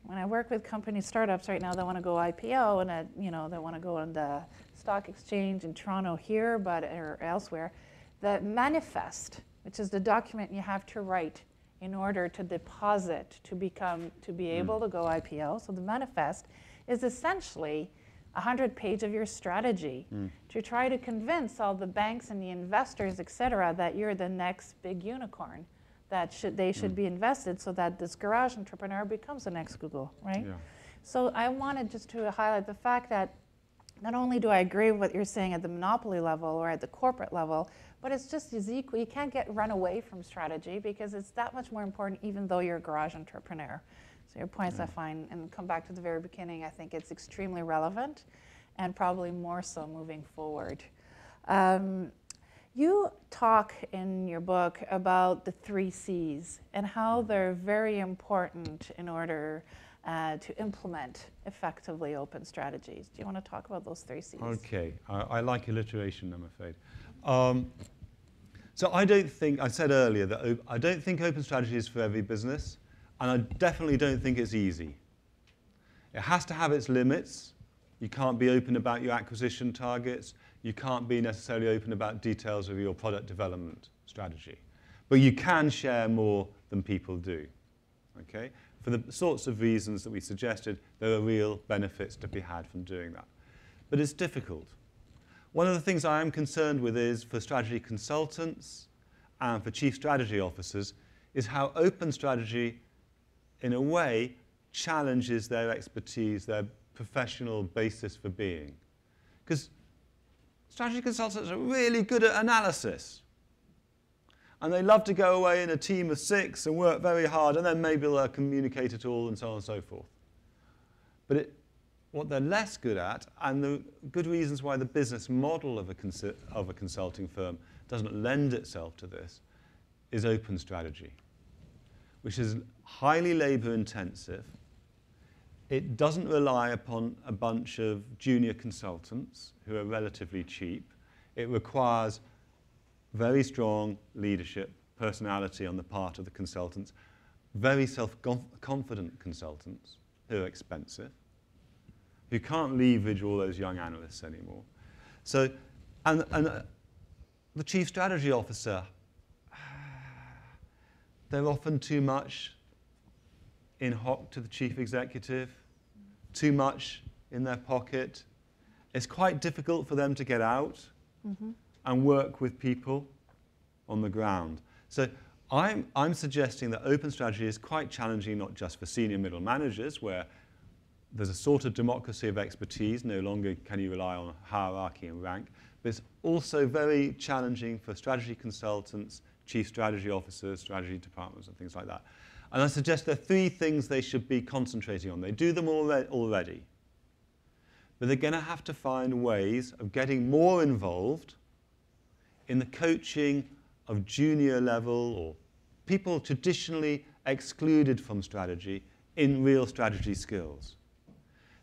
When I work with company startups right now, they want to go IPO, and they want to go on the stock exchange in Toronto here, or elsewhere. The manifest, which is the document you have to write in order to deposit to be able to go IPO. So the manifest is essentially 100-page of your strategy to try to convince all the banks and the investors, et cetera, that you're the next big unicorn, that they should be invested so that this garage entrepreneur becomes the next Google, right? Yeah. So I wanted just to highlight the fact that not only do I agree with what you're saying at the monopoly level or at the corporate level, but it's just as equal. You can't run away from strategy because it's that much more important even though you're a garage entrepreneur. So your points I find, and come back to the very beginning, I think it's extremely relevant and probably more so moving forward. You talk in your book about the 3 C's and how they're very important in order to implement effectively open strategies. Do you want to talk about those 3 C's? Okay, I like alliteration, I'm afraid. So I said earlier that I don't think open strategy is for every business, and I definitely don't think it's easy. It has to have its limits. You can't be open about your acquisition targets. You can't be necessarily open about details of your product development strategy. But you can share more than people do. Okay? For the sorts of reasons that we suggested, there are real benefits to be had from doing that. But it's difficult. One of the things I am concerned with is for strategy consultants and for chief strategy officers is how open strategy, in a way, challenges their expertise, their professional basis for being. Because Strategy consultants are really good at analysis. And they love to go away in a team of 6 and work very hard, and then maybe they'll communicate it all and so on and so forth. But what they're less good at, and the good reasons why the business model of a consulting firm doesn't lend itself to this, is open strategy, which is highly labor intensive. It doesn't rely upon a bunch of junior consultants who are relatively cheap. It requires very strong leadership, personality on the part of the consultants, very self-confident consultants who are expensive, who can't leverage all those young analysts anymore. So, and the chief strategy officer, they're often too much in hock to the chief executive, too much in their pocket. It's quite difficult for them to get out and work with people on the ground. So I'm suggesting that open strategy is quite challenging, not just for senior middle managers, where there's a sort of democracy of expertise. No longer can you rely on hierarchy and rank. But it's also very challenging for strategy consultants, chief strategy officers, strategy departments, and things like that. And I suggest there are 3 things they should be concentrating on. They do them already. But they're going to have to find ways of getting more involved in the coaching of junior level or people traditionally excluded from strategy in real strategy skills.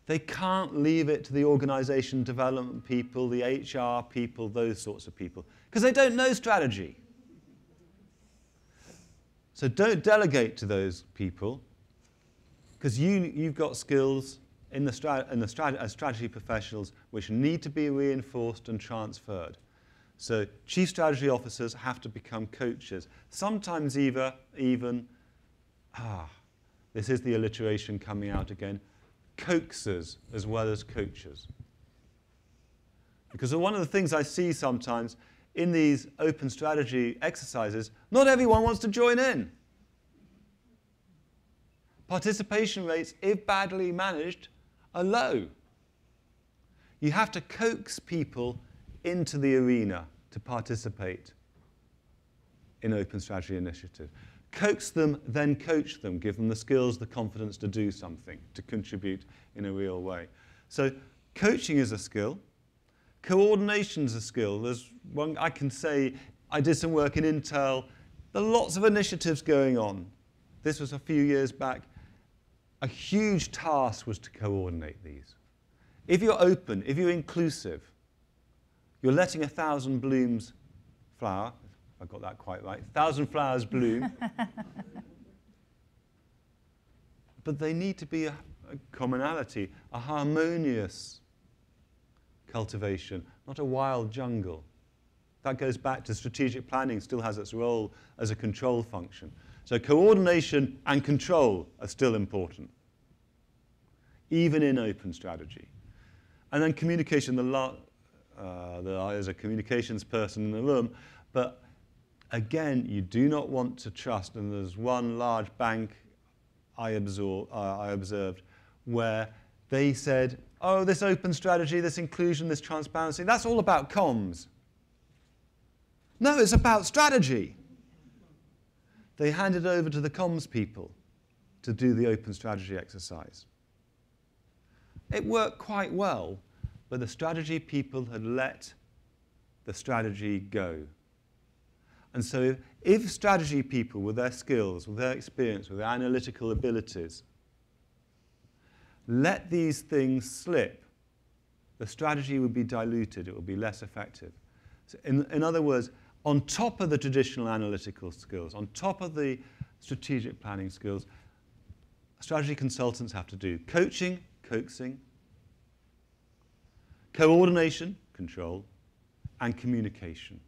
They can't leave it to the organization development people, the HR people, those sorts of people, because they don't know strategy. So don't delegate to those people, because you've got skills as strategy professionals which need to be reinforced and transferred. So chief strategy officers have to become coaches. Sometimes even this is the alliteration coming out again, coaxers as well as coaches. Because one of the things I see sometimes in these open strategy exercises, not everyone wants to join in. Participation rates, if badly managed, are low. You have to coax people into the arena to participate in open strategy initiative. Coax them, then coach them, give them the skills, the confidence to do something, to contribute in a real way. So coaching is a skill. Coordination is a skill. There's one I can say, I did some work in Intel. There are lots of initiatives going on. This was a few years back. A huge task was to coordinate these. If you're open, if you're inclusive, you're letting 1,000 blooms flower. I got that quite right. 1,000 flowers bloom. But they need to be a commonality, a harmonious cultivation, not a wild jungle. That goes back to strategic planning, still has its role as a control function. So coordination and control are still important, even in open strategy. And then communication, there's a communications person in the room, but again, you do not want to trust, and there's one large bank I observed where they said, oh, this open strategy, this inclusion, this transparency, that's all about comms. No, it's about strategy. They handed over to the comms people to do the open strategy exercise. It worked quite well, but the strategy people had let the strategy go. And so if strategy people, with their skills, with their experience, with their analytical abilities, let these things slip, the strategy would be diluted, it would be less effective. So in other words, on top of the traditional analytical skills, on top of the strategic planning skills, strategy consultants have to do coaching, coaxing, coordination, control, and communication.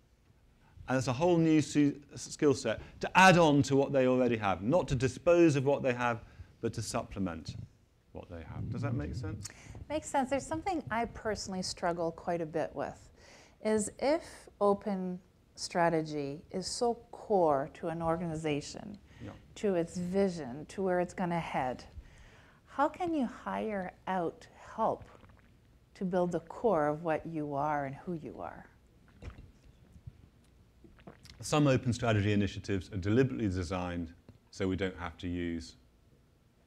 And it's a whole new skill set to add on to what they already have, not to dispose of what they have, but to supplement what they have. Does that make sense? Makes sense. There's something I personally struggle quite a bit with, is if open strategy is so core to an organization, to its vision, to where it's going to head, how can you hire out help to build the core of what you are and who you are? Some open strategy initiatives are deliberately designed so we don't have to use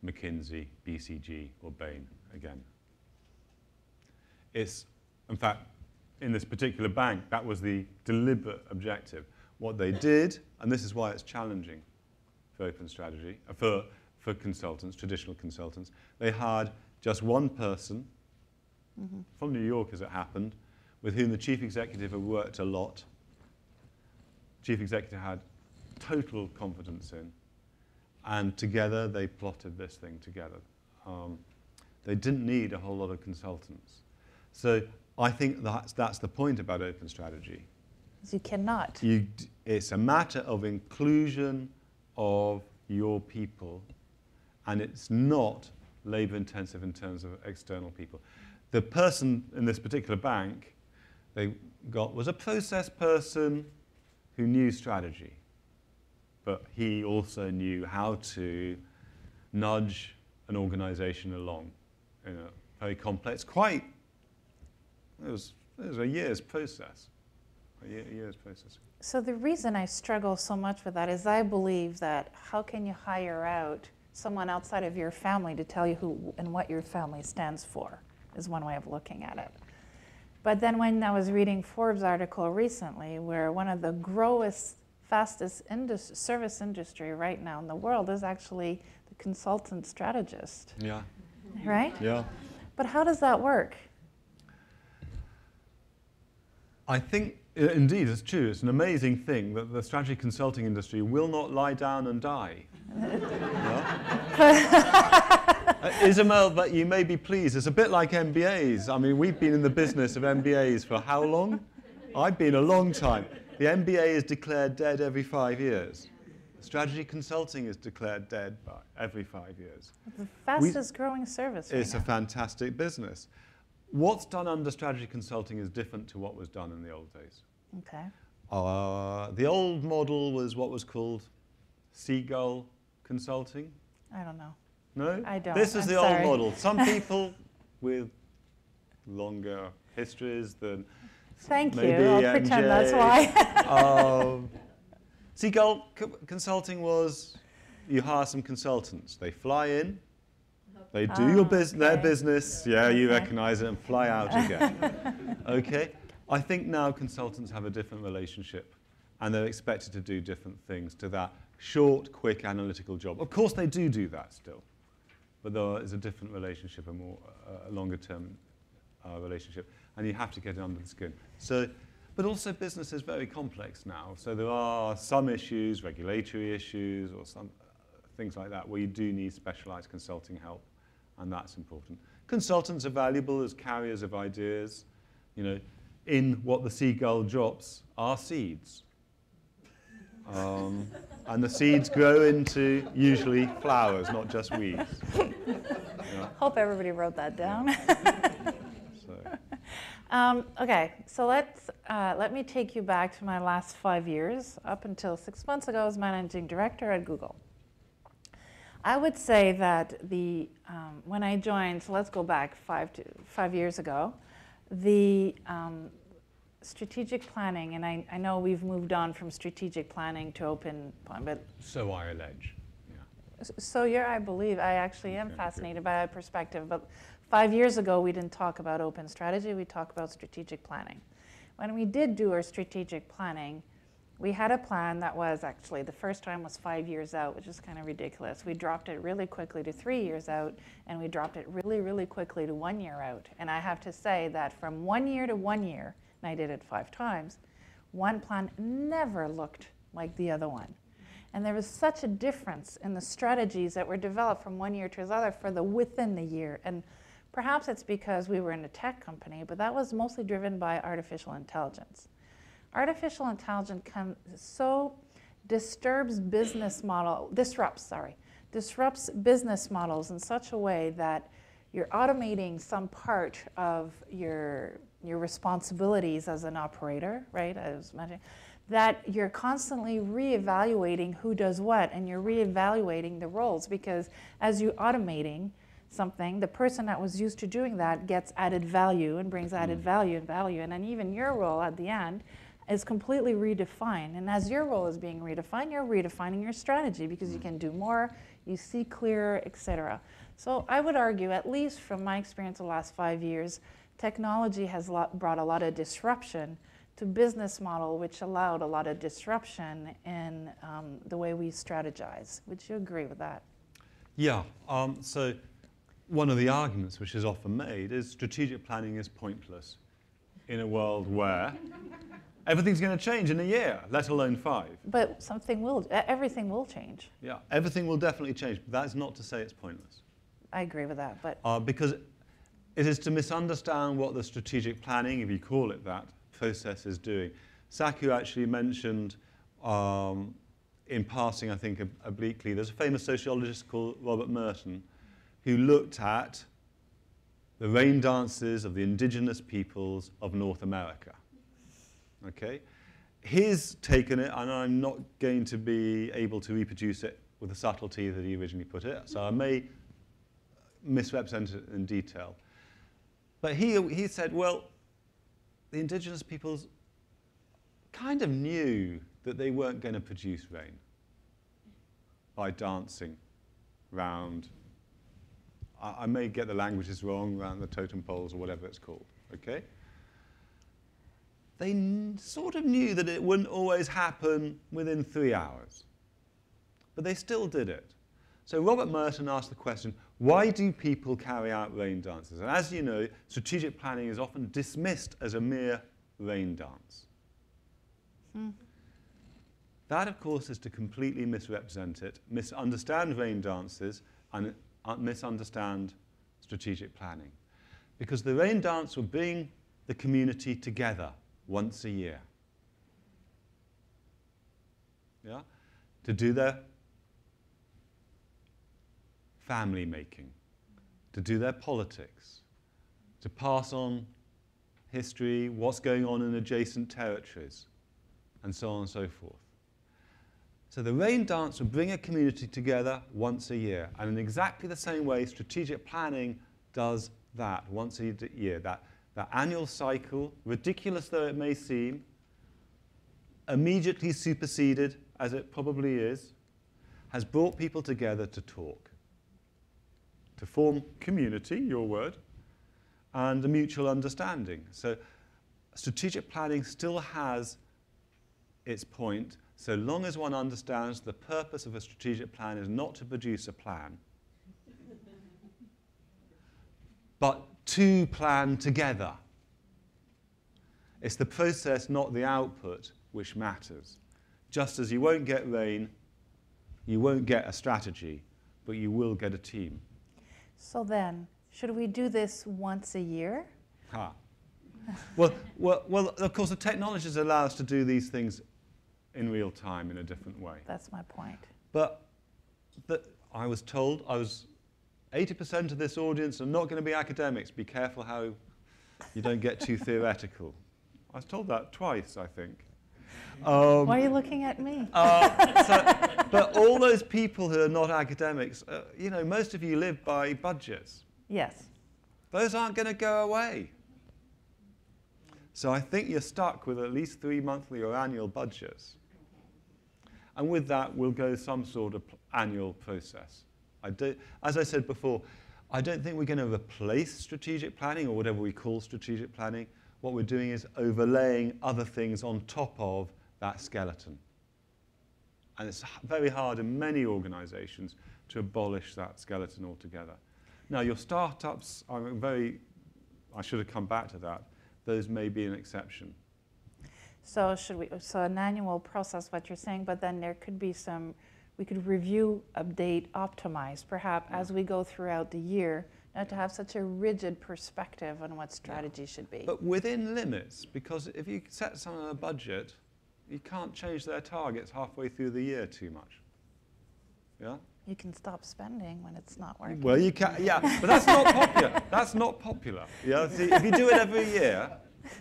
McKinsey, BCG, or Bain again. It's, in fact, in this particular bank, that was the deliberate objective. What they did, and this is why it's challenging for open strategy, for consultants, traditional consultants, they hired just one person from New York, as it happened, with whom the chief executive had worked a lot. Chief executive had total confidence in, and together they plotted this thing together. They didn't need a whole lot of consultants. So I think that's the point about open strategy. You cannot. It's a matter of inclusion of your people, and it's not labor intensive in terms of external people. The person in this particular bank they got was a process person who knew strategy, but he also knew how to nudge an organization along in a very complex, it was a year's process. A year's process. So the reason I struggle so much with that is I believe that how can you hire out someone outside of your family to tell you who and what your family stands for, is one way of looking at it. But then when I was reading Forbes' article recently, where one of the fastest service industry right now in the world is actually the consultant strategist. Yeah. Right? Yeah. But how does that work? I think, indeed, it's true. It's an amazing thing that the strategy consulting industry will not lie down and die. Isabel, but you may be pleased. It's a bit like MBAs. I mean, we've been in the business of MBAs for how long? I've been a long time. The MBA is declared dead every 5 years. Strategy consulting is declared dead every 5 years. The fastest growing service right It's now. a fantastic business. What's done under strategy consulting is different to what was done in the old days. Okay. The old model was what was called seagull consulting. I don't know. No? I don't. This is I'm the sorry. old model. Some people with longer histories than Thank you. maybe I'll pretend that's why. Seagull consulting was you hire some consultants. They fly in, they do their business, you recognize it, and fly out again. Okay? I think now consultants have a different relationship, and they're expected to do different things to that short, quick, analytical job. Of course, they do that still, but there is a different relationship, a more longer-term relationship, and you have to get it under the skin. So, but also business is very complex now, so there are some issues, regulatory issues, or some things like that, where you do need specialized consulting help, and that's important. Consultants are valuable as carriers of ideas. You know, in what the seagull drops are seeds. And the seeds grow into usually flowers, not just weeds. Yeah. Hope everybody wrote that down. So. Okay, so let me take you back to my last 5 years. Up until 6 months ago, I was managing director at Google. I would say that when I joined, so let's go back 5 years ago, the strategic planning, and I know we've moved on from strategic planning to open, but So I allege. Yeah. so I believe, I actually am Okay, fascinated by that perspective, but 5 years ago we didn't talk about open strategy, we talked about strategic planning. When we did do our strategic planning, we had a plan that was actually, the first time was 5 years out, which is kind of ridiculous. We dropped it really quickly to 3 years out, and we dropped it really, really quickly to 1 year out. And I have to say that from 1 year to 1 year, and I did it 5 times, one plan never looked like the other one. And there was such a difference in the strategies that were developed from 1 year to the other for within the year. And perhaps it's because we were in a tech company, but that was mostly driven by artificial intelligence. Artificial intelligence disrupts business models in such a way that you're automating some part of your responsibilities as an operator, right? I was mentioning that you're constantly reevaluating who does what, and you're reevaluating the roles, because as you're automating, something, the person that was used to doing that gets added value and brings added value, and then even your role at the end is completely redefined. And as your role is being redefined, you're redefining your strategy because you can do more, you see clearer, etc. So I would argue, at least from my experience the last 5 years, technology has brought a lot of disruption to business model, which allowed a lot of disruption in the way we strategize. Would you agree with that? Yeah. So one of the arguments which is often made is strategic planning is pointless in a world where everything's going to change in a year, let alone 5. But everything will change. Yeah, everything will definitely change. But that's not to say it's pointless. I agree with that, but because it is to misunderstand what the strategic planning, if you call it that, process is doing. Saku actually mentioned, in passing, I think obliquely, there's a famous sociologist called Robert Merton who looked at the rain dances of the indigenous peoples of North America. Okay? He's taken it, and I'm not going to be able to reproduce it with the subtlety that he originally put it, so I may misrepresent it in detail. But he said, well, the indigenous peoples kind of knew that they weren't going to produce rain by dancing round, I may get the languages wrong, around the totem poles or whatever it's called, okay? They sort of knew that it wouldn't always happen within 3 hours, but they still did it. So Robert Merton asked the question, why do people carry out rain dances? And as you know, strategic planning is often dismissed as a mere rain dance. That, of course, is to completely misrepresent it, misunderstand rain dances, and misunderstand strategic planning. Because the rain dance will bring the community together once a year. Yeah? To do their family making, to do their politics, to pass on history, what's going on in adjacent territories, and so on and so forth. So the rain dance will bring a community together once a year, and in exactly the same way, strategic planning does that once a year. That annual cycle, ridiculous though it may seem, immediately superseded, as it probably is, has brought people together to talk, to form community, your word, and a mutual understanding. So strategic planning still has its point, so long as one understands the purpose of a strategic plan is not to produce a plan, but to plan together. It's the process, not the output, which matters. Just as you won't get rain, you won't get a strategy, but you will get a team. so then, should we do this once a year? Well, of course, the technologies allow us to do these things in real time in a different way. That's my point. But I was told, 80% of this audience are not going to be academics. Be careful how you don't get too theoretical. I was told that twice, I think. Why are you looking at me? But all those people who are not academics, you know, most of you live by budgets. Yes. Those aren't going to go away. So I think you're stuck with at least 3 monthly or annual budgets. And with that, we'll go some sort of annual process. As I said before, I don't think we're going to replace strategic planning or whatever we call strategic planning. What we're doing is overlaying other things on top of that skeleton. And it's very hard in many organizations to abolish that skeleton altogether. Now, your startups are I should have come back to that. Those may be an exception. So so an annual process, what you're saying, but then there could be we could review, update, optimize, perhaps as we go throughout the year, not to have such a rigid perspective on what strategy should be. But within limits, because if you set someone a budget, you can't change their targets halfway through the year too much. Yeah? You can stop spending when it's not working. Well, you can, yeah, but that's not popular. That's not popular. Yeah? See, if you do it every year,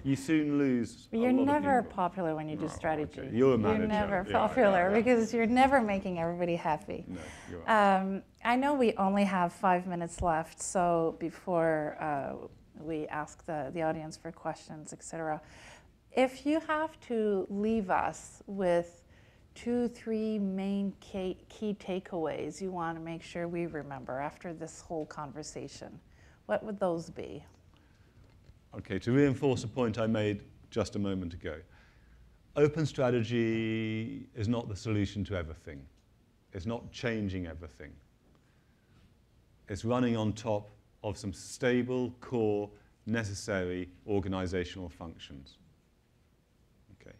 you soon lose. You're a lot never of people. popular when you do Oh, strategy. okay. You're a manager. You're never Yeah, popular yeah. because you're never making everybody happy. No, you're right. I know we only have 5 minutes left, so before we ask the audience for questions, etc. If you have to leave us with 2, 3 main key takeaways you want to make sure we remember after this whole conversation, what would those be? Okay, to reinforce a point I made just a moment ago, open strategy is not the solution to everything. It's not changing everything. It's running on top of some stable, core, necessary organizational functions. Okay,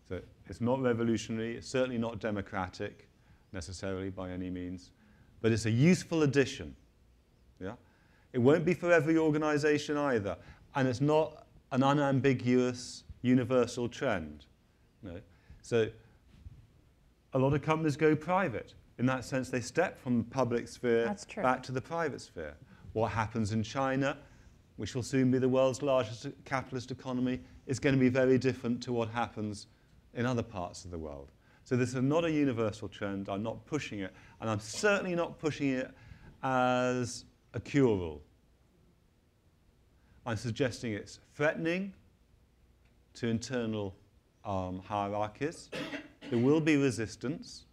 so it's not revolutionary, it's certainly not democratic necessarily by any means, but it's a useful addition. Yeah? It won't be for every organization either, and it's not an unambiguous universal trend. No. So a lot of companies go private. In that sense, they step from the public sphere back to the private sphere. What happens in China, which will soon be the world's largest capitalist economy, is going to be very different to what happens in other parts of the world. So this is not a universal trend. I'm not pushing it, and I'm certainly not pushing it as a cure-all. I'm suggesting it's threatening to internal hierarchies. There will be resistance.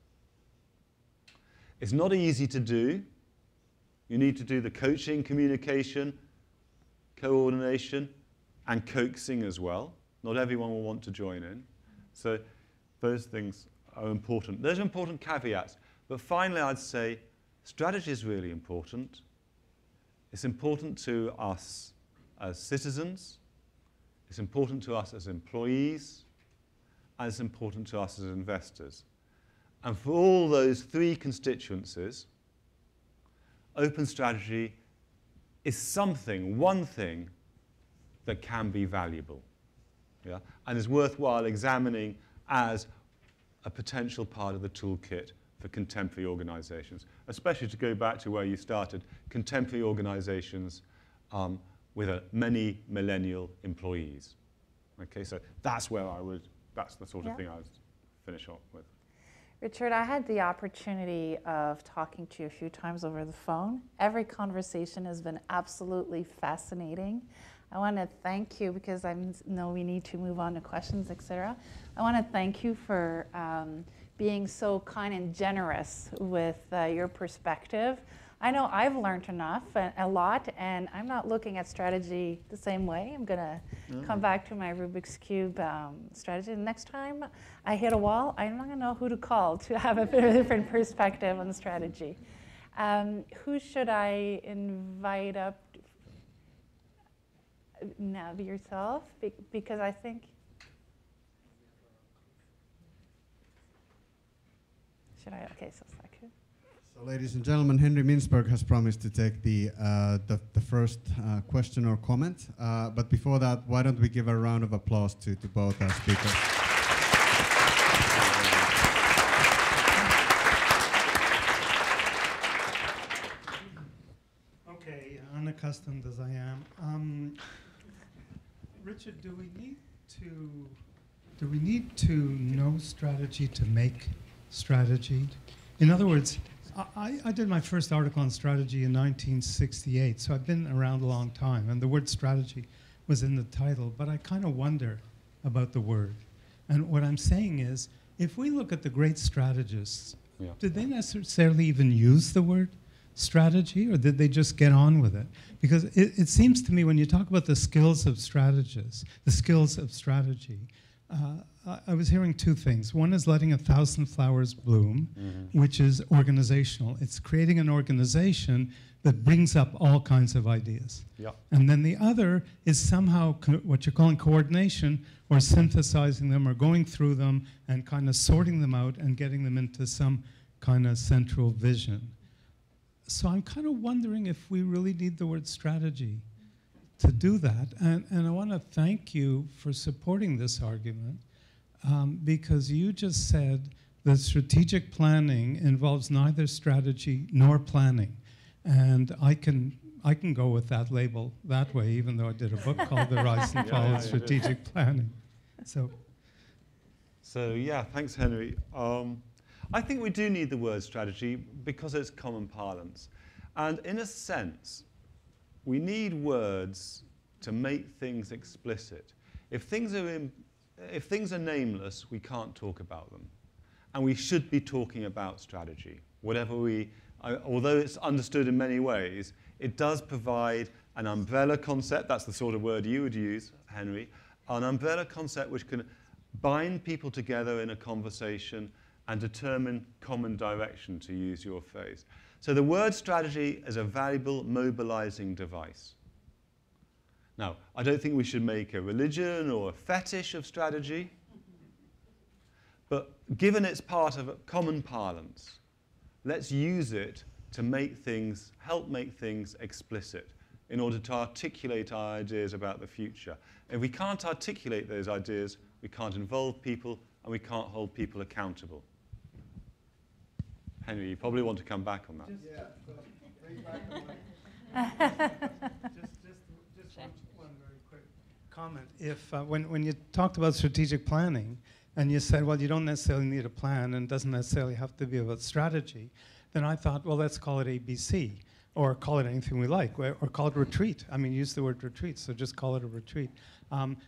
It's not easy to do. You need to do the coaching, communication, coordination, and coaxing as well. Not everyone will want to join in. So those things are important. Those are important caveats. But finally, I'd say strategy is really important. It's important to us as citizens. It's important to us as employees. And it's important to us as investors. And for all those 3 constituencies, open strategy is something, one thing, that can be valuable, yeah? And is worthwhile examining as a potential part of the toolkit for contemporary organizations, especially to go back to where you started, contemporary organizations with many millennial employees. Okay, so that's where that's the sort of thing I would finish off with. Richard, I had the opportunity of talking to you a few times over the phone. Every conversation has been absolutely fascinating. I want to thank you because I know we need to move on to questions, etc. I want to thank you for being so kind and generous with your perspective. I know I've learned a lot, and I'm not looking at strategy the same way. I'm going to come back to my Rubik's Cube strategy. And next time I hit a wall, I'm not going to know who to call to have a different perspective on strategy. Who should I invite up? Now, be yourself, because I think. Should I? Okay, so Saku. So, ladies and gentlemen, Henry Mintzberg has promised to take the first question or comment. But before that, why don't we give a round of applause to both our speakers. Okay, unaccustomed as I am. Richard, do we need to know strategy to make strategy? In other words, I did my first article on strategy in 1968, so I've been around a long time, and the word strategy was in the title, but I kind of wonder about the word. And what I'm saying is, if we look at the great strategists, did they necessarily even use the word strategy, or did they just get on with it? Because it seems to me when you talk about the skills of strategists, the skills of strategy, I was hearing 2 things. One is letting 1,000 flowers bloom, which is organizational. It's creating an organization that brings up all kinds of ideas. And then the other is somehow what you're calling coordination, or synthesizing them, or going through them and kind of sorting them out and getting them into some kind of central vision. So I'm kind of wondering if we really need the word strategy to do that. And I want to thank you for supporting this argument, because you just said that strategic planning involves neither strategy nor planning. And I I can go with that label that way, even though I did a book called The Rise and Fall of Strategic Planning. So yeah, thanks, Henry. I think we do need the word strategy because it's common parlance. And in a sense, we need words to make things explicit. If things are nameless, we can't talk about them. And we should be talking about strategy. Although it's understood in many ways, it does provide an umbrella concept. That's the sort of word you would use, Henry. An umbrella concept which can bind people together in a conversation and determine common direction, to use your phrase. So the word strategy is a valuable mobilizing device. Now, I don't think we should make a religion or a fetish of strategy, but given it's part of a common parlance, let's use it to help make things explicit in order to articulate our ideas about the future. If we can't articulate those ideas, we can't involve people and we can't hold people accountable. Henry, you probably want to come back on that. Just one very quick comment. If when you talked about strategic planning and you said, well, you don't necessarily need a plan and it doesn't necessarily have to be about strategy, then I thought, well, let's call it ABC, or call it anything we like, or call it retreat. I mean, use the word retreat, so just call it a retreat.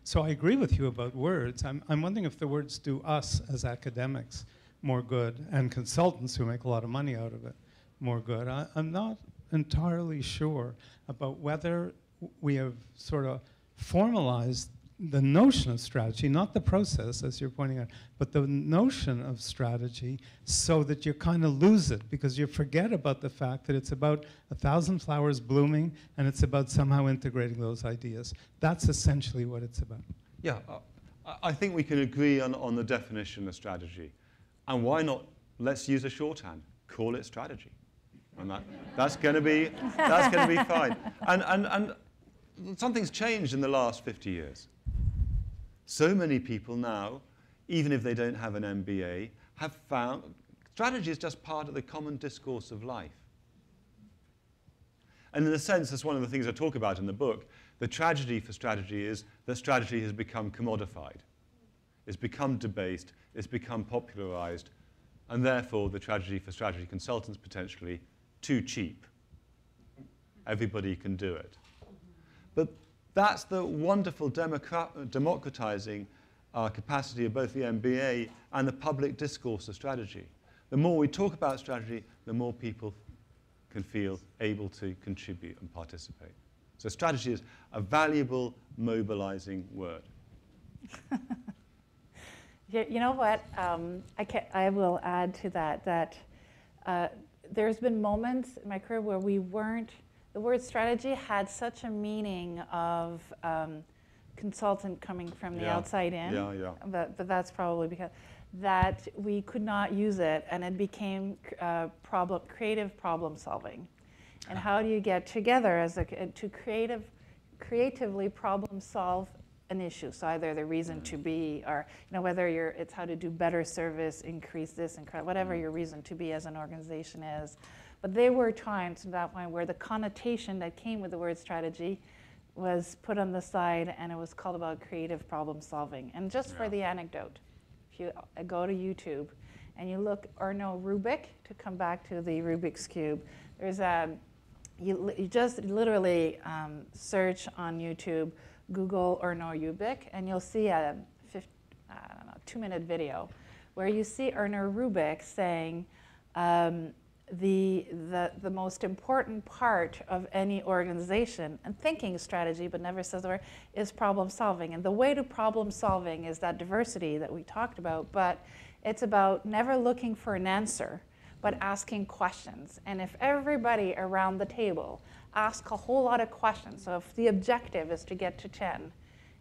So I agree with you about words. I'm wondering if the words do us as academics more good, and consultants who make a lot of money out of it more good. I'm not entirely sure about whether we have sort of formalized the notion of strategy, not the process, as you're pointing out, but the notion of strategy, so that you kind of lose it because you forget about the fact that it's about 1,000 flowers blooming and it's about somehow integrating those ideas. That's essentially what it's about. Yeah, I think we can agree on the definition of strategy. And why not, let's use a shorthand, call it strategy. And that's going to be fine. And something's changed in the last 50 years. So many people now, even if they don't have an MBA, have found strategy is just part of the common discourse of life. And in a sense, that's one of the things I talk about in the book. The tragedy for strategy is that strategy has become commodified. It's become debased, it's become popularized, and therefore the tragedy for strategy consultants potentially too cheap. Everybody can do it. But that's the wonderful democratizing capacity of both the MBA and the public discourse of strategy. The more we talk about strategy, the more people can feel able to contribute and participate. So strategy is a valuable mobilizing word. You know what? I will add to that there's been moments in my career where the word strategy had such a meaning of consultant coming from the outside in. But that's probably because that we could not use it, and it became creative problem solving. And how do you get together to creatively problem solve an issue? So either the reason to be, or whether it's how to do better service, increase this, whatever your reason to be as an organization is. But there were times at that point where the connotation that came with the word strategy was put on the side, and it was called about creative problem solving. And just for the anecdote, if you go to YouTube and you look Erno Rubik, to come back to the Rubik's Cube, there's you just literally search on YouTube, Google Erno Rubik, and you'll see a 2-minute video where you see Erno Rubik saying, the most important part of any organization, and thinking strategy, but never says the word, is problem solving. And the way to problem solving is that diversity that we talked about, but it's about never looking for an answer, but asking questions. And if everybody around the table asks a whole lot of questions, so if the objective is to get to 10,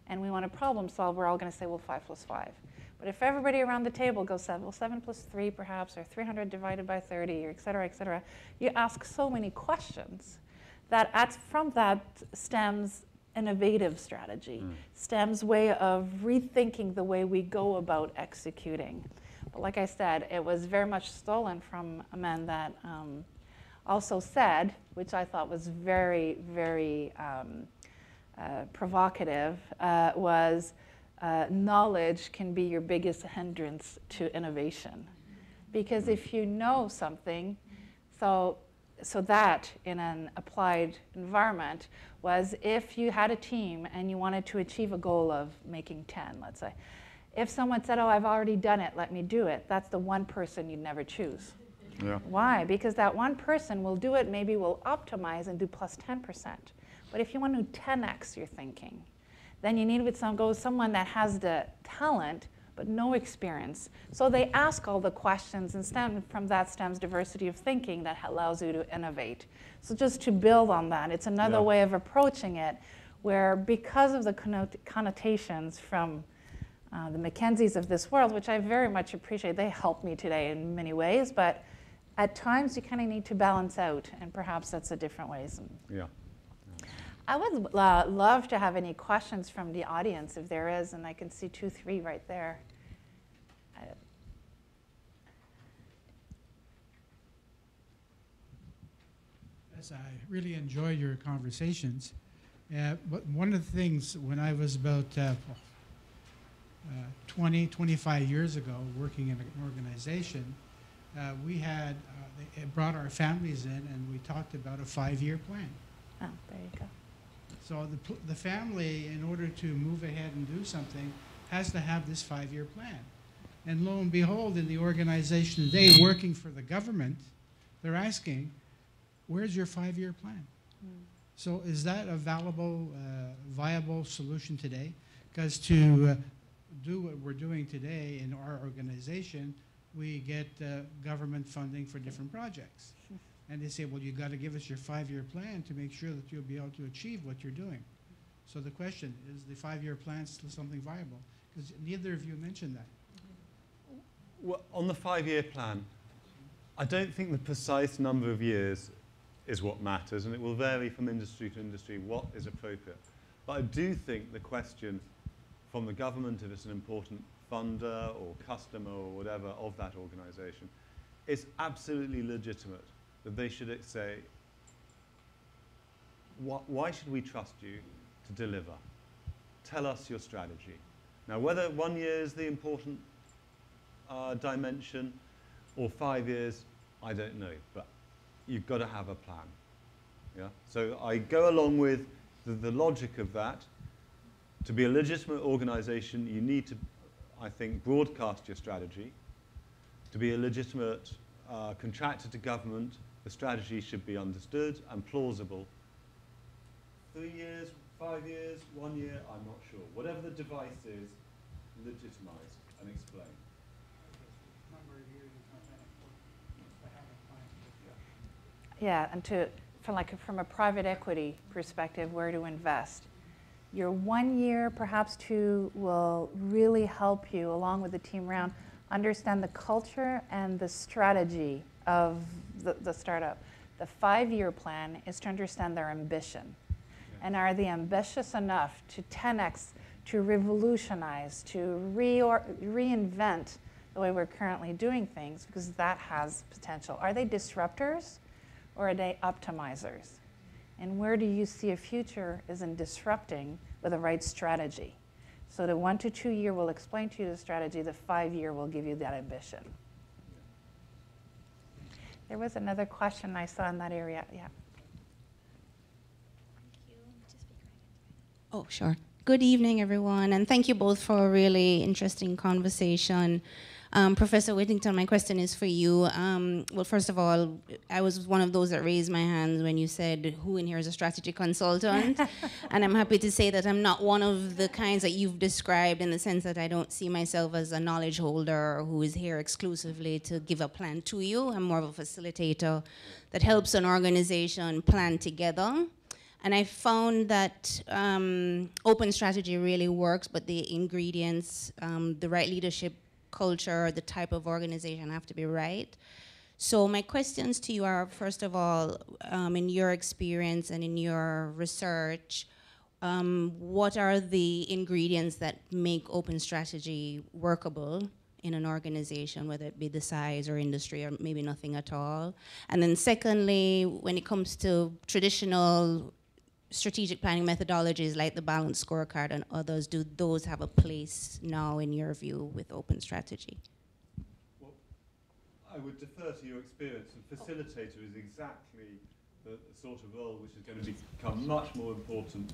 and we want to problem solve, we're all going to say, well, 5 plus 5. But if everybody around the table goes 7 plus 3 perhaps, or 300 divided by 30, or et cetera, you ask so many questions that from that stems innovative strategy, stems way of rethinking the way we go about executing. But like I said, it was very much stolen from men that also said, which I thought was very, very provocative, was knowledge can be your biggest hindrance to innovation. Because if you know something, so that in an applied environment was if you had a team and you wanted to achieve a goal of making 10, let's say. If someone said, oh, I've already done it, let me do it, that's the one person you'd never choose. Yeah. Why? Because that one person will do it, maybe will optimize and do plus 10%. But if you want to 10x your thinking, then you need with someone that has the talent but no experience. So they ask all the questions, and from that stems diversity of thinking that allows you to innovate. So just to build on that, it's another way of approaching it, where because of the connotations from the McKinseys of this world, which I very much appreciate, they help me today in many ways, but at times you kind of need to balance out, and perhaps that's a different ways. Yeah. I would love to have any questions from the audience if there is, and I can see 2, 3 right there. Yes, I really enjoy your conversations. But one of the things when I was about 20, 25 years ago working in an organization, we had they brought our families in and we talked about a 5-year plan. Oh, there you go. So the family, in order to move ahead and do something, has to have this 5-year plan. And lo and behold, in the organization today, working for the government, they're asking, where's your 5-year plan? So is that a viable solution today? Because to do what we're doing today in our organization, we get government funding for different projects. And they say, well, you got to give us your 5-year plan to make sure that you'll be able to achieve what you're doing. So the question, is the 5-year plan still something viable? Because neither of you mentioned that. Well, on the 5-year plan, I don't think the precise number of years is what matters, and it will vary from industry to industry what is appropriate. But I do think the question from the government, if it's an important funder or customer or whatever of that organization, is absolutely legitimate. That they should say, why should we trust you to deliver? Tell us your strategy. Now, whether 1 year is the important dimension or 5 years, I don't know, but you've got to have a plan. Yeah? So I go along with the logic of that. To be a legitimate organization, you need to, I think, broadcast your strategy. To be a legitimate contractor to government, the strategy should be understood and plausible. 3 years, 5 years, 1 year, I'm not sure. Whatever the device is, legitimize and explain. Yeah, and from a private equity perspective, where to invest. Your 1 year, perhaps 2, will really help you, along with the team around, understand the culture and the strategy of the startup. The 5-year plan is to understand their ambition. Yeah. And are they ambitious enough to 10x, to revolutionize, to reinvent the way we're currently doing things, because that has potential. Are they disruptors or are they optimizers? And where do you see a future is in disrupting with the right strategy. So the 1 to 2 year will explain to you the strategy, the 5-year will give you that ambition. There was another question I saw in that area, yeah. Oh, sure. Good evening, everyone, and thank you both for a really interesting conversation. Professor Whittington, my question is for you. Well, first of all, I was one of those that raised my hand when you said, who in here is a strategy consultant? And I'm happy to say that I'm not one of the kinds that you've described, in the sense that I don't see myself as a knowledge holder who is here exclusively to give a plan to you. I'm more of a facilitator that helps an organization plan together. And I found that open strategy really works, but the ingredients, the right leadership culture, the type of organization have to be right. So my questions to you are, first of all, in your experience and in your research, what are the ingredients that make open strategy workable? in an organization, whether it be the size or industry or maybe nothing at all? And then secondly, when it comes to traditional strategic planning methodologies like the balanced scorecard and others, do those have a place now in your view with open strategy? Well, I would defer to your experience, and facilitator is exactly the sort of role which is going to become much more important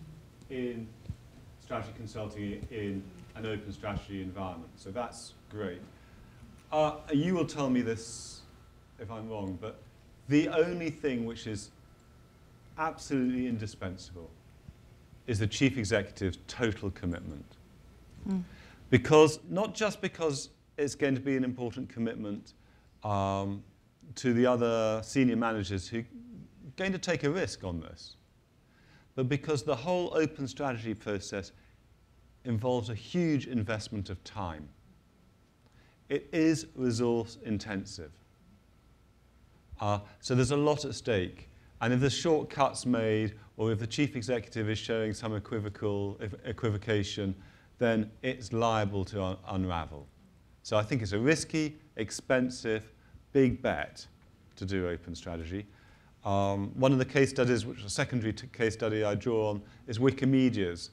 in strategy consulting in an open strategy environment. So that's great. You will tell me this if I'm wrong, but the only thing which is absolutely indispensable is the chief executive's total commitment. Because, not just because it's going to be an important commitment to the other senior managers who are going to take a risk on this, but because the whole open strategy process involves a huge investment of time. It is resource intensive. So there's a lot at stake. And if there's shortcuts made, or if the chief executive is showing some equivocation, then it's liable to unravel. So I think it's a risky, expensive, big bet to do open strategy. One of the case studies, which is a secondary case study I draw on, is Wikimedia's,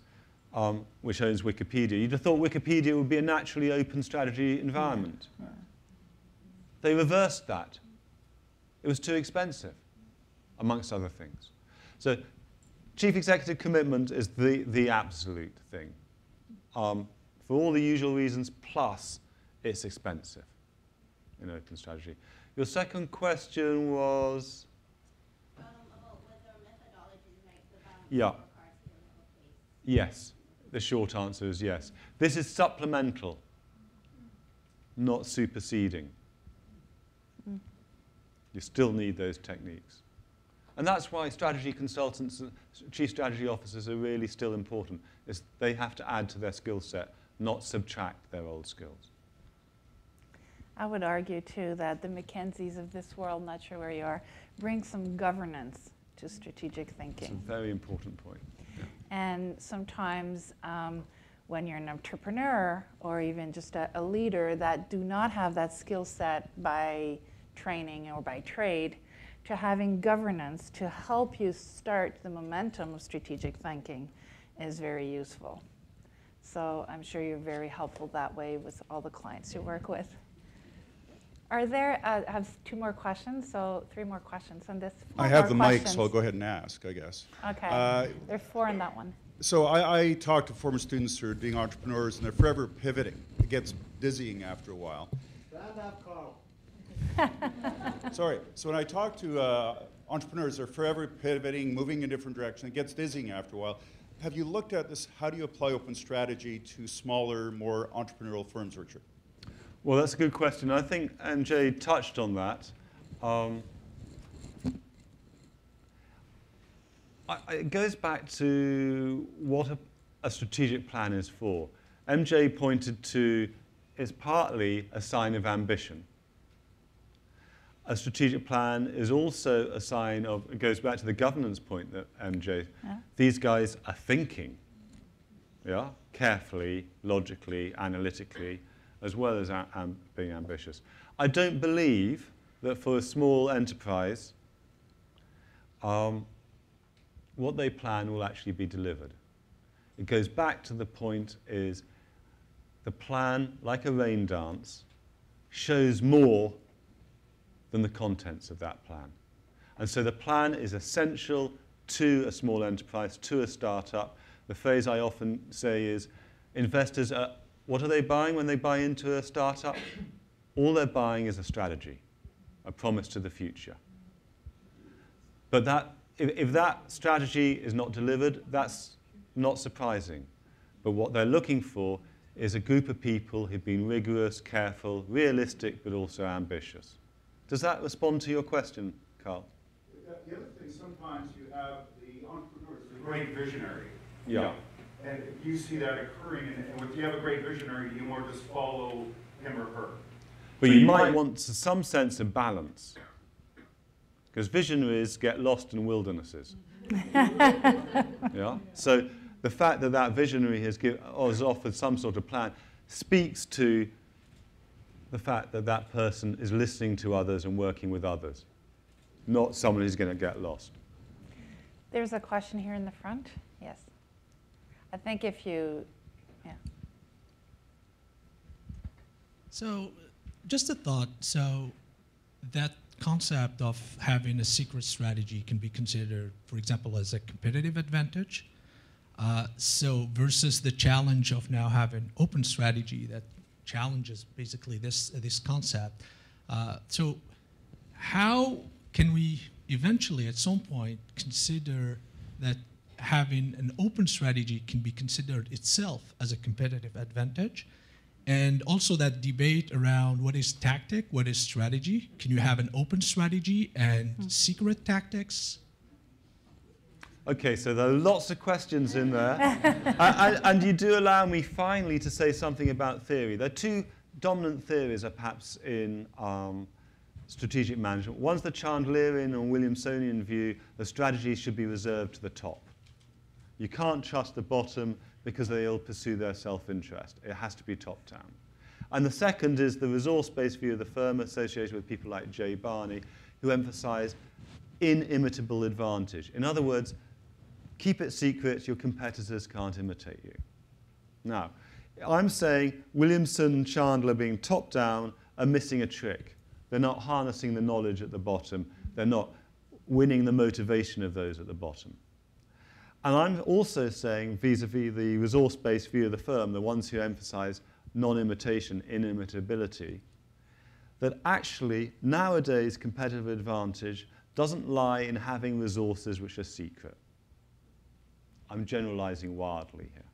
which owns Wikipedia. You'd have thought Wikipedia would be a naturally open strategy environment. They reversed that. It was too expensive, amongst other things. So chief executive commitment is the absolute thing. For all the usual reasons, plus it's expensive in open strategy. Your second question was? About whether methodologies like the balance Yeah. scorecard still have a place. Yes. The short answer is yes. This is supplemental, not superseding. You still need those techniques. And that's why strategy consultants and chief strategy officers are really still important, is they have to add to their skill set, not subtract their old skills. I would argue, too, that the McKinseys of this world, not sure where you are, bring some governance to strategic thinking. It's a very important point. Yeah. And sometimes when you're an entrepreneur or even just a leader that do not have that skill set by training or by trade, to having governance to help you start the momentum of strategic thinking is very useful. So I'm sure you're very helpful that way with all the clients you work with. Are there, I have 2 more questions, so 3 more questions on this. I have the mic, so I'll go ahead and ask, I guess. Okay, there's 4 in that one. So I talk to former students who are being entrepreneurs, and they're forever pivoting. It gets dizzying after a while. Stand up, Carl. Sorry. So when I talk to entrepreneurs, they're forever pivoting, moving in different directions. It gets dizzying after a while. Have you looked at this? How do you apply open strategy to smaller, more entrepreneurial firms, Richard? Well, that's a good question. I think MJ touched on that. It goes back to what a strategic plan is for. MJ pointed to it's partly a sign of ambition. A strategic plan is also a sign of, it goes back to the governance point that MJ, these guys are thinking, yeah, carefully, logically, analytically, as well as being ambitious. I don't believe that for a small enterprise, what they plan will actually be delivered. It goes back to the point is the plan, like a rain dance, shows more than the contents of that plan. And so the plan is essential to a small enterprise, to a startup. The phrase I often say is, investors, what are they buying when they buy into a startup? All they're buying is a strategy, a promise to the future. But if that strategy is not delivered, that's not surprising. But what they're looking for is a group of people who've been rigorous, careful, realistic, but also ambitious. Does that respond to your question, Carl? The other thing, sometimes you have the entrepreneurs, the great visionary. Yeah. And you see that occurring, and if you have a great visionary, you more just follow him or her. But you might want some sense of balance, because visionaries get lost in wildernesses. Yeah? So the fact that that visionary has offered some sort of plan speaks to the fact that that person is listening to others and working with others, not someone who's going to get lost. There's a question here in the front. Yes. I think if you, yeah. So just a thought. So that concept of having a secret strategy can be considered, for example, as a competitive advantage. So versus the challenge of now having open strategy that challenges basically this concept. So how can we eventually at some point consider that having an open strategy can be considered itself as a competitive advantage? And also that debate around what is tactic, what is strategy? Can you have an open strategy and secret tactics? Okay, so there are lots of questions in there. And you do allow me finally to say something about theory. There are two dominant theories perhaps in strategic management. One's the Chandlerian and Williamsonian view that strategy should be reserved to the top. You can't trust the bottom because they'll pursue their self-interest. It has to be top-down. And the second is the resource-based view of the firm associated with people like Jay Barney, who emphasize inimitable advantage. In other words, keep it secret, your competitors can't imitate you. Now, I'm saying Williamson and Chandler being top-down are missing a trick. They're not harnessing the knowledge at the bottom. They're not winning the motivation of those at the bottom. And I'm also saying, vis-a-vis the resource-based view of the firm, the ones who emphasize non-imitation, inimitability, that actually nowadays competitive advantage doesn't lie in having resources which are secret. I'm generalizing wildly here.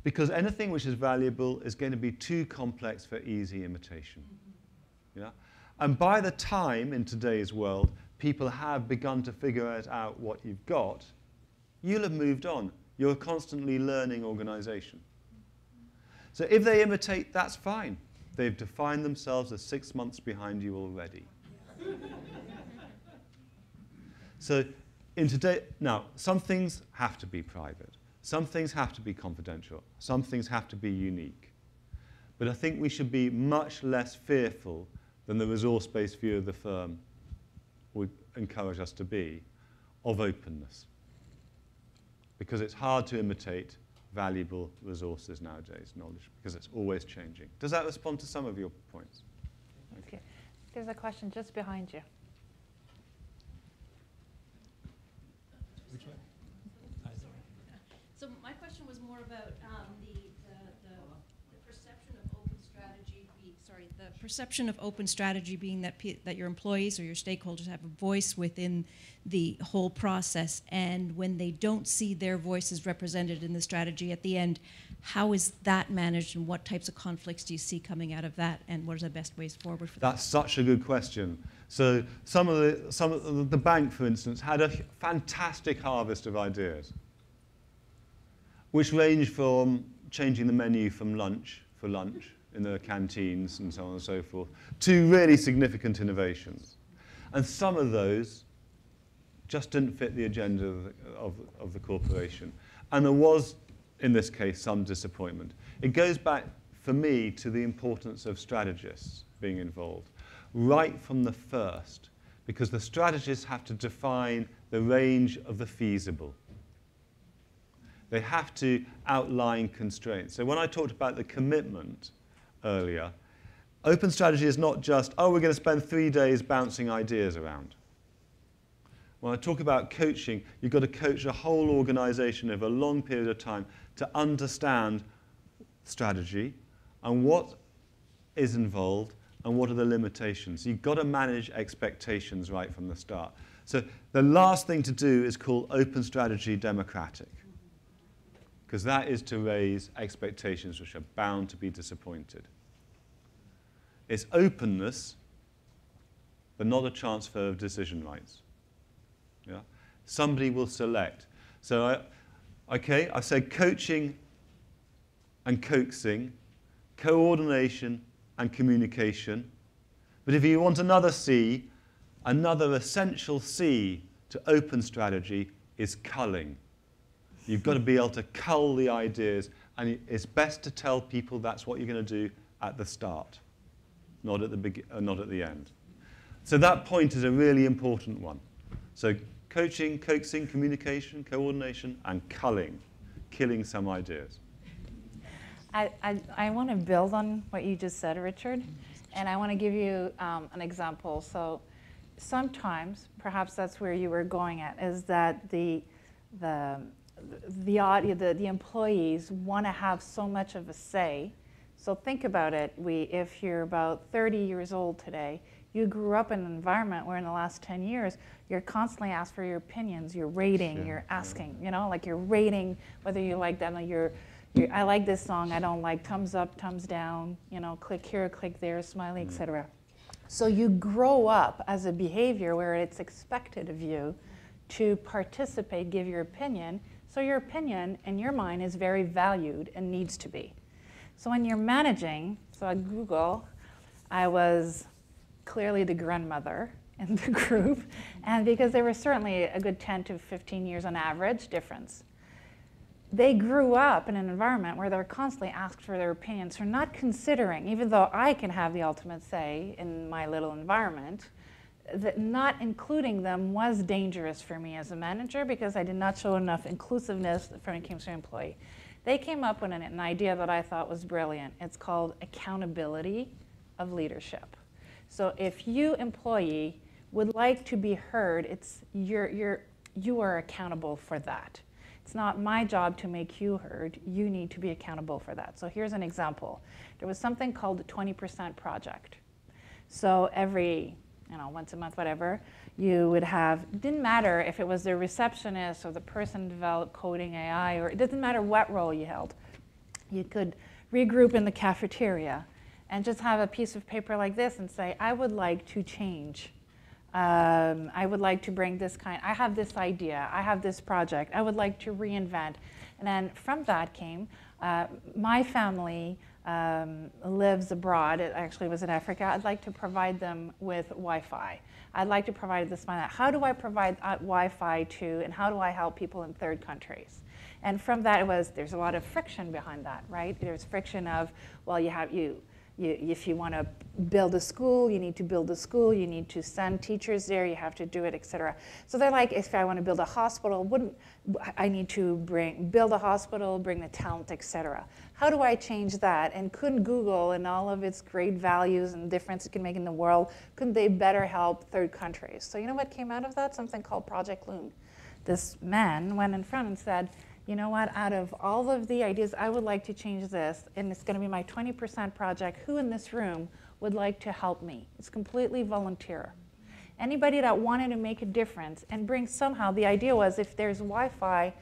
Because anything which is valuable is going to be too complex for easy imitation. Yeah? And by the time in today's world people have begun to figure out what you've got, you'll have moved on. You're a constantly learning organization. So if they imitate, that's fine. They've defined themselves as 6 months behind you already. So in today, now, some things have to be private. Some things have to be confidential. Some things have to be unique. But I think we should be much less fearful than the resource-based view of the firm would encourage us to be of openness. Because it's hard to imitate valuable resources nowadays, knowledge, because it's always changing. Does that respond to some of your points? Okay. There's a question just behind you. Which one? So my question was more about the perception of open strategy. The perception of open strategy being that your employees or your stakeholders have a voice within the whole process, and when they don't see their voices represented in the strategy at the end, how is that managed, and what types of conflicts do you see coming out of that, and what are the best ways forward for that? That's such a good question. So some of the bank, for instance, had a fantastic harvest of ideas, which ranged from changing the menu from for lunch in the canteens and so on and so forth, to really significant innovations. And some of those just didn't fit the agenda of the corporation. And there was, in this case, some disappointment. It goes back, for me, to the importance of strategists being involved, right from the first, because the strategists have to define the range of the feasible. They have to outline constraints. So when I talked about the commitment earlier, open strategy is not just, oh, we're going to spend 3 days bouncing ideas around. When I talk about coaching, you've got to coach a whole organization over a long period of time to understand strategy and what is involved and what are the limitations. You've got to manage expectations right from the start. So the last thing to do is call open strategy democratic, because that is to raise expectations which are bound to be disappointed. It's openness, but not a transfer of decision rights. Yeah? Somebody will select. So I said coaching and coaxing, coordination and communication. But if you want another C, another essential C to open strategy is culling. You've got to be able to cull the ideas, and it's best to tell people that's what you're going to do at the start. not at the end. So that point is a really important one. So coaching, coaxing, communication, coordination, and killing some ideas. I want to build on what you just said, Richard, and I want to give you an example. So sometimes, perhaps that's where you were going at, is that the employees want to have so much of a say. So think about it. If you're about 30 years old today, you grew up in an environment where in the last 10 years, you're constantly asked for your opinions, you're rating, you're asking, you know, like you're rating whether you like them, like I like this song, I don't like, thumbs up, thumbs down, you know, click here, click there, smiley, etc. So you grow up as a behavior where it's expected of you to participate, give your opinion. So your opinion in your mind is very valued and needs to be. So when you're managing, so at Google, I was clearly the grandmother in the group, and because there was certainly a good 10 to 15 years on average difference. They grew up in an environment where they're constantly asked for their opinions, for not considering, even though I can have the ultimate say in my little environment, that not including them was dangerous for me as a manager because I did not show enough inclusiveness when it came to an employee. They came up with an idea that I thought was brilliant. It's called accountability of leadership. So if you, employee, would like to be heard, you are accountable for that. It's not my job to make you heard. You need to be accountable for that. So here's an example. There was something called the 20% project. So every, once a month, whatever, you would have, it didn't matter if it was the receptionist or the person developed coding AI, or it doesn't matter what role you held. You could regroup in the cafeteria and just have a piece of paper like this and say, I would like to change. I would like to bring this I have this idea, I have this project, I would like to reinvent. And then from that came, my family lives abroad, it actually was in Africa, I'd like to provide them with Wi-Fi. I'd like to provide this, how do I provide Wi-Fi to, and how do I help people in third countries? And from that there's a lot of friction behind that, right? There's friction of, well, if you want to build a school, you need to build a school, you need to send teachers there, you have to do it, etc. So they're like, if I want to build a hospital, I need to build a hospital, bring the talent, etc. How do I change that? And couldn't Google and all of its great values and difference it can make in the world, couldn't they better help third countries? So you know what came out of that? Something called Project Loon. This man went in front and said, you know what, out of all of the ideas, I would like to change this, and it's going to be my 20% project. Who in this room would like to help me? It's completely volunteer. Anybody that wanted to make a difference and bring somehow, the idea was if there's Wi-Fi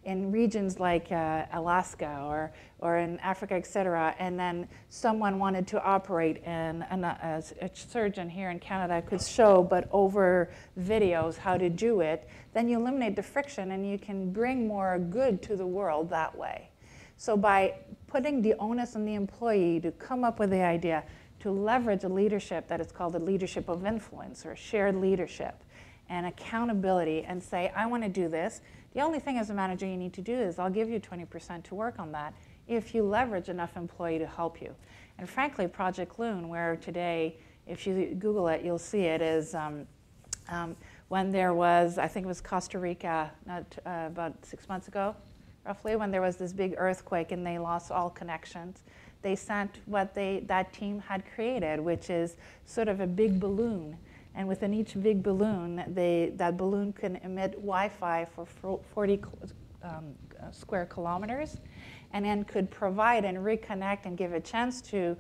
in regions like Alaska or in Africa, et cetera, and then someone wanted to operate in, a surgeon here in Canada could show, but over videos, how to do it, then you eliminate the friction and you can bring more good to the world that way. So by putting the onus on the employee to come up with the idea, to leverage a leadership that is called a leadership of influence or shared leadership and accountability and say, I want to do this. The only thing as a manager you need to do is I'll give you 20% to work on that if you leverage enough employee to help you. And frankly, Project Loon, where today, if you Google it, you'll see it, is when there was, I think it was Costa Rica, about 6 months ago, roughly, when there was this big earthquake and they lost all connections. They sent what that team had created, which is sort of a big balloon. And within each big balloon, that balloon can emit Wi-Fi for 40 square kilometers, and then could provide and reconnect and give a chance to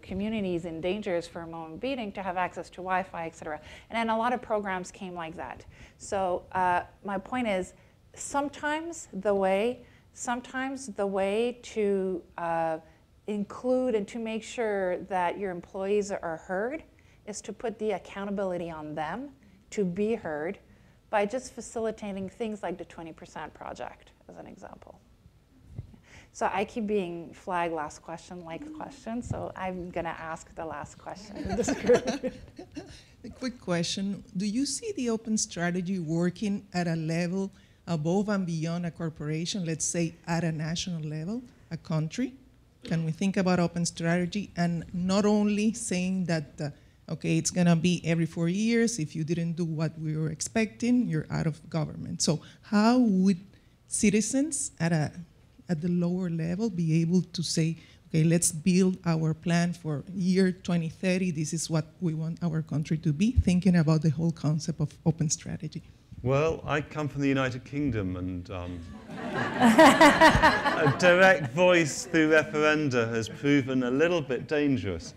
communities in dangers for a moment beating to have access to Wi-Fi, et cetera. And then a lot of programs came like that. So my point is, sometimes the way to include and to make sure that your employees are heard is to put the accountability on them to be heard by just facilitating things like the 20% project, as an example. So I keep being flagged last question, so I'm going to ask the last question in this group. A quick question. Do you see the open strategy working at a level above and beyond a corporation, let's say at a national level, a country? can we think about open strategy and not only saying that, okay, it's going to be every 4 years. If you didn't do what we were expecting, you're out of government. So how would citizens at the lower level be able to say, okay, let's build our plan for year 2030. This is what we want our country to be, thinking about the whole concept of open strategy? Well, I come from the United Kingdom, and a direct voice through referenda has proven a little bit dangerous.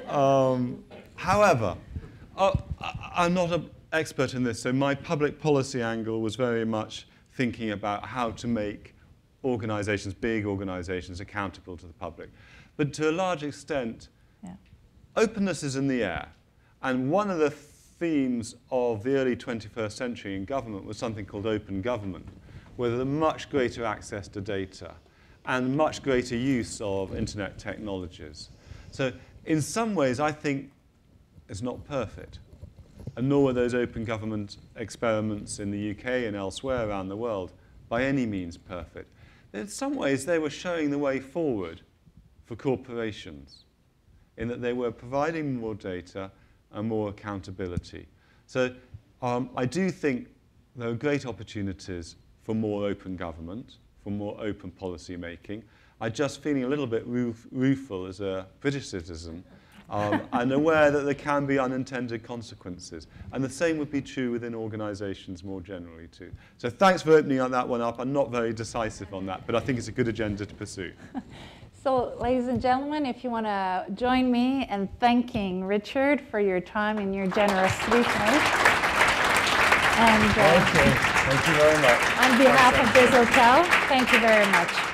However, I'm not an expert in this, so my public policy angle was very much thinking about how to make organizations, big organizations, accountable to the public. But to a large extent, openness is in the air. And one of the themes of the early 21st century in government was something called open government, with a much greater access to data and much greater use of internet technologies. So in some ways, I think it's not perfect. And nor were those open government experiments in the UK and elsewhere around the world by any means perfect. In some ways, they were showing the way forward for corporations in that they were providing more data and more accountability. So I do think there are great opportunities for more open government, for more open policy making. I'm just feeling a little bit rueful as a British citizen and aware that there can be unintended consequences. And the same would be true within organizations more generally too. So thanks for opening that one up. I'm not very decisive on that, but I think it's a good agenda to pursue. So, ladies and gentlemen, if you want to join me in thanking Richard for your time and your generosity tonight. And thank you very much. On behalf of BizHotel, thank you very much.